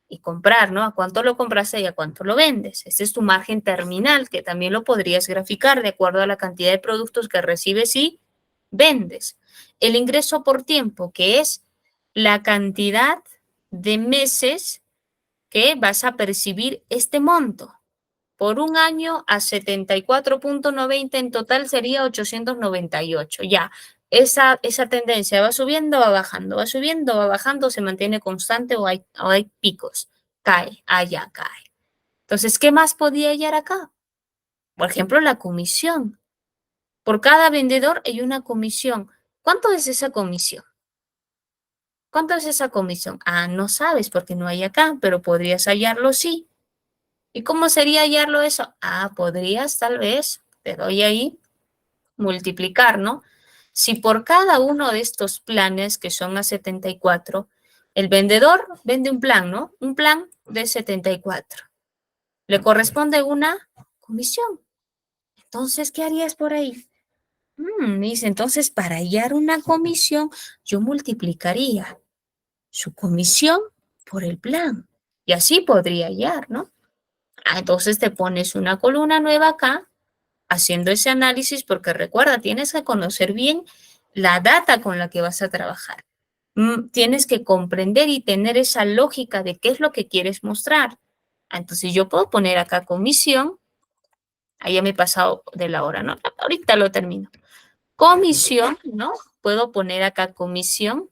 y comprar, ¿no? A cuánto lo compraste y a cuánto lo vendes. Ese es tu margen terminal, que también lo podrías graficar de acuerdo a la cantidad de productos que recibes y vendes. El ingreso por tiempo, que es la cantidad de meses que vas a percibir este monto. Por un año a 74.90 en total sería 898. Ya, esa tendencia va subiendo, va bajando, va subiendo, va bajando, se mantiene constante o hay picos. Cae, allá cae. Entonces, ¿qué más podía hallar acá? Por ejemplo, la comisión. Por cada vendedor hay una comisión. ¿Cuánto es esa comisión? ¿Cuánto es esa comisión? Ah, no sabes porque no hay acá, pero podrías hallarlo sí. ¿Y cómo sería hallarlo eso? Ah, podrías tal vez, te doy ahí, multiplicar, ¿no? Si por cada uno de estos planes, que son a 74, el vendedor vende un plan, ¿no? Un plan de 74. Le corresponde una comisión. Entonces, ¿qué harías por ahí? Dice, entonces, para hallar una comisión, yo multiplicaría su comisión por el plan. Y así podría hallar, ¿no? Ah, entonces te pones una columna nueva acá, haciendo ese análisis, porque recuerda, tienes que conocer bien la data con la que vas a trabajar. Tienes que comprender y tener esa lógica de qué es lo que quieres mostrar. Ah, entonces yo puedo poner acá comisión, ahí ya me he pasado de la hora, ¿no? Ahorita lo termino. Comisión, ¿no? Puedo poner acá comisión,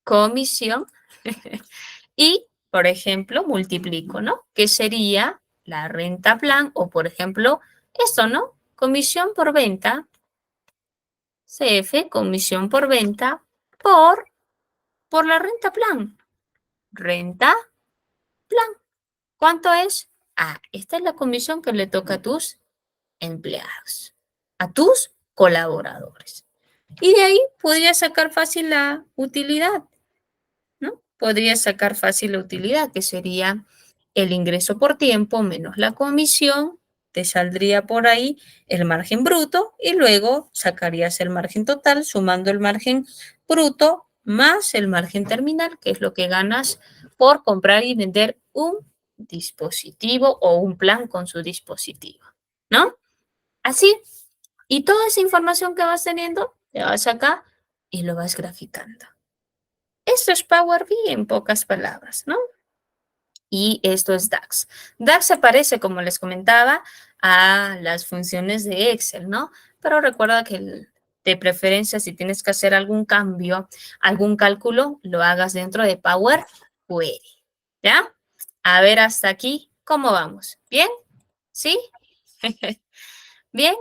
comisión, y, por ejemplo, multiplico, ¿no? Que sería la renta plan o, por ejemplo, esto, ¿no? Comisión por venta, CF, comisión por venta, por la renta plan. Renta plan. ¿Cuánto es? Ah, esta es la comisión que le toca a tus empleados, a tus colaboradores. Y de ahí podría sacar fácil la utilidad, ¿no? Podría sacar fácil la utilidad, que sería el ingreso por tiempo menos la comisión, te saldría por ahí el margen bruto y luego sacarías el margen total sumando el margen bruto más el margen terminal, que es lo que ganas por comprar y vender un dispositivo o un plan con su dispositivo, ¿no? Así. Y toda esa información que vas teniendo, te vas acá y lo vas graficando. Esto es Power BI en pocas palabras, ¿no? Y esto es DAX. DAX se parece, como les comentaba, a las funciones de Excel, ¿no? Pero recuerda que de preferencia, si tienes que hacer algún cambio, algún cálculo, lo hagas dentro de Power Query, ¿ya? A ver hasta aquí, ¿cómo vamos? ¿Bien? ¿Sí? Bien,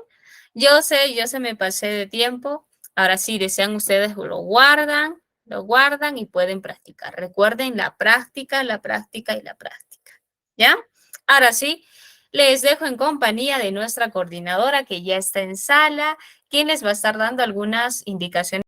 yo se me pasé de tiempo. Ahora sí, desean ustedes, lo guardan y pueden practicar. Recuerden la práctica, la práctica y la práctica. ¿Ya? Ahora sí, les dejo en compañía de nuestra coordinadora que ya está en sala, quien les va a estar dando algunas indicaciones.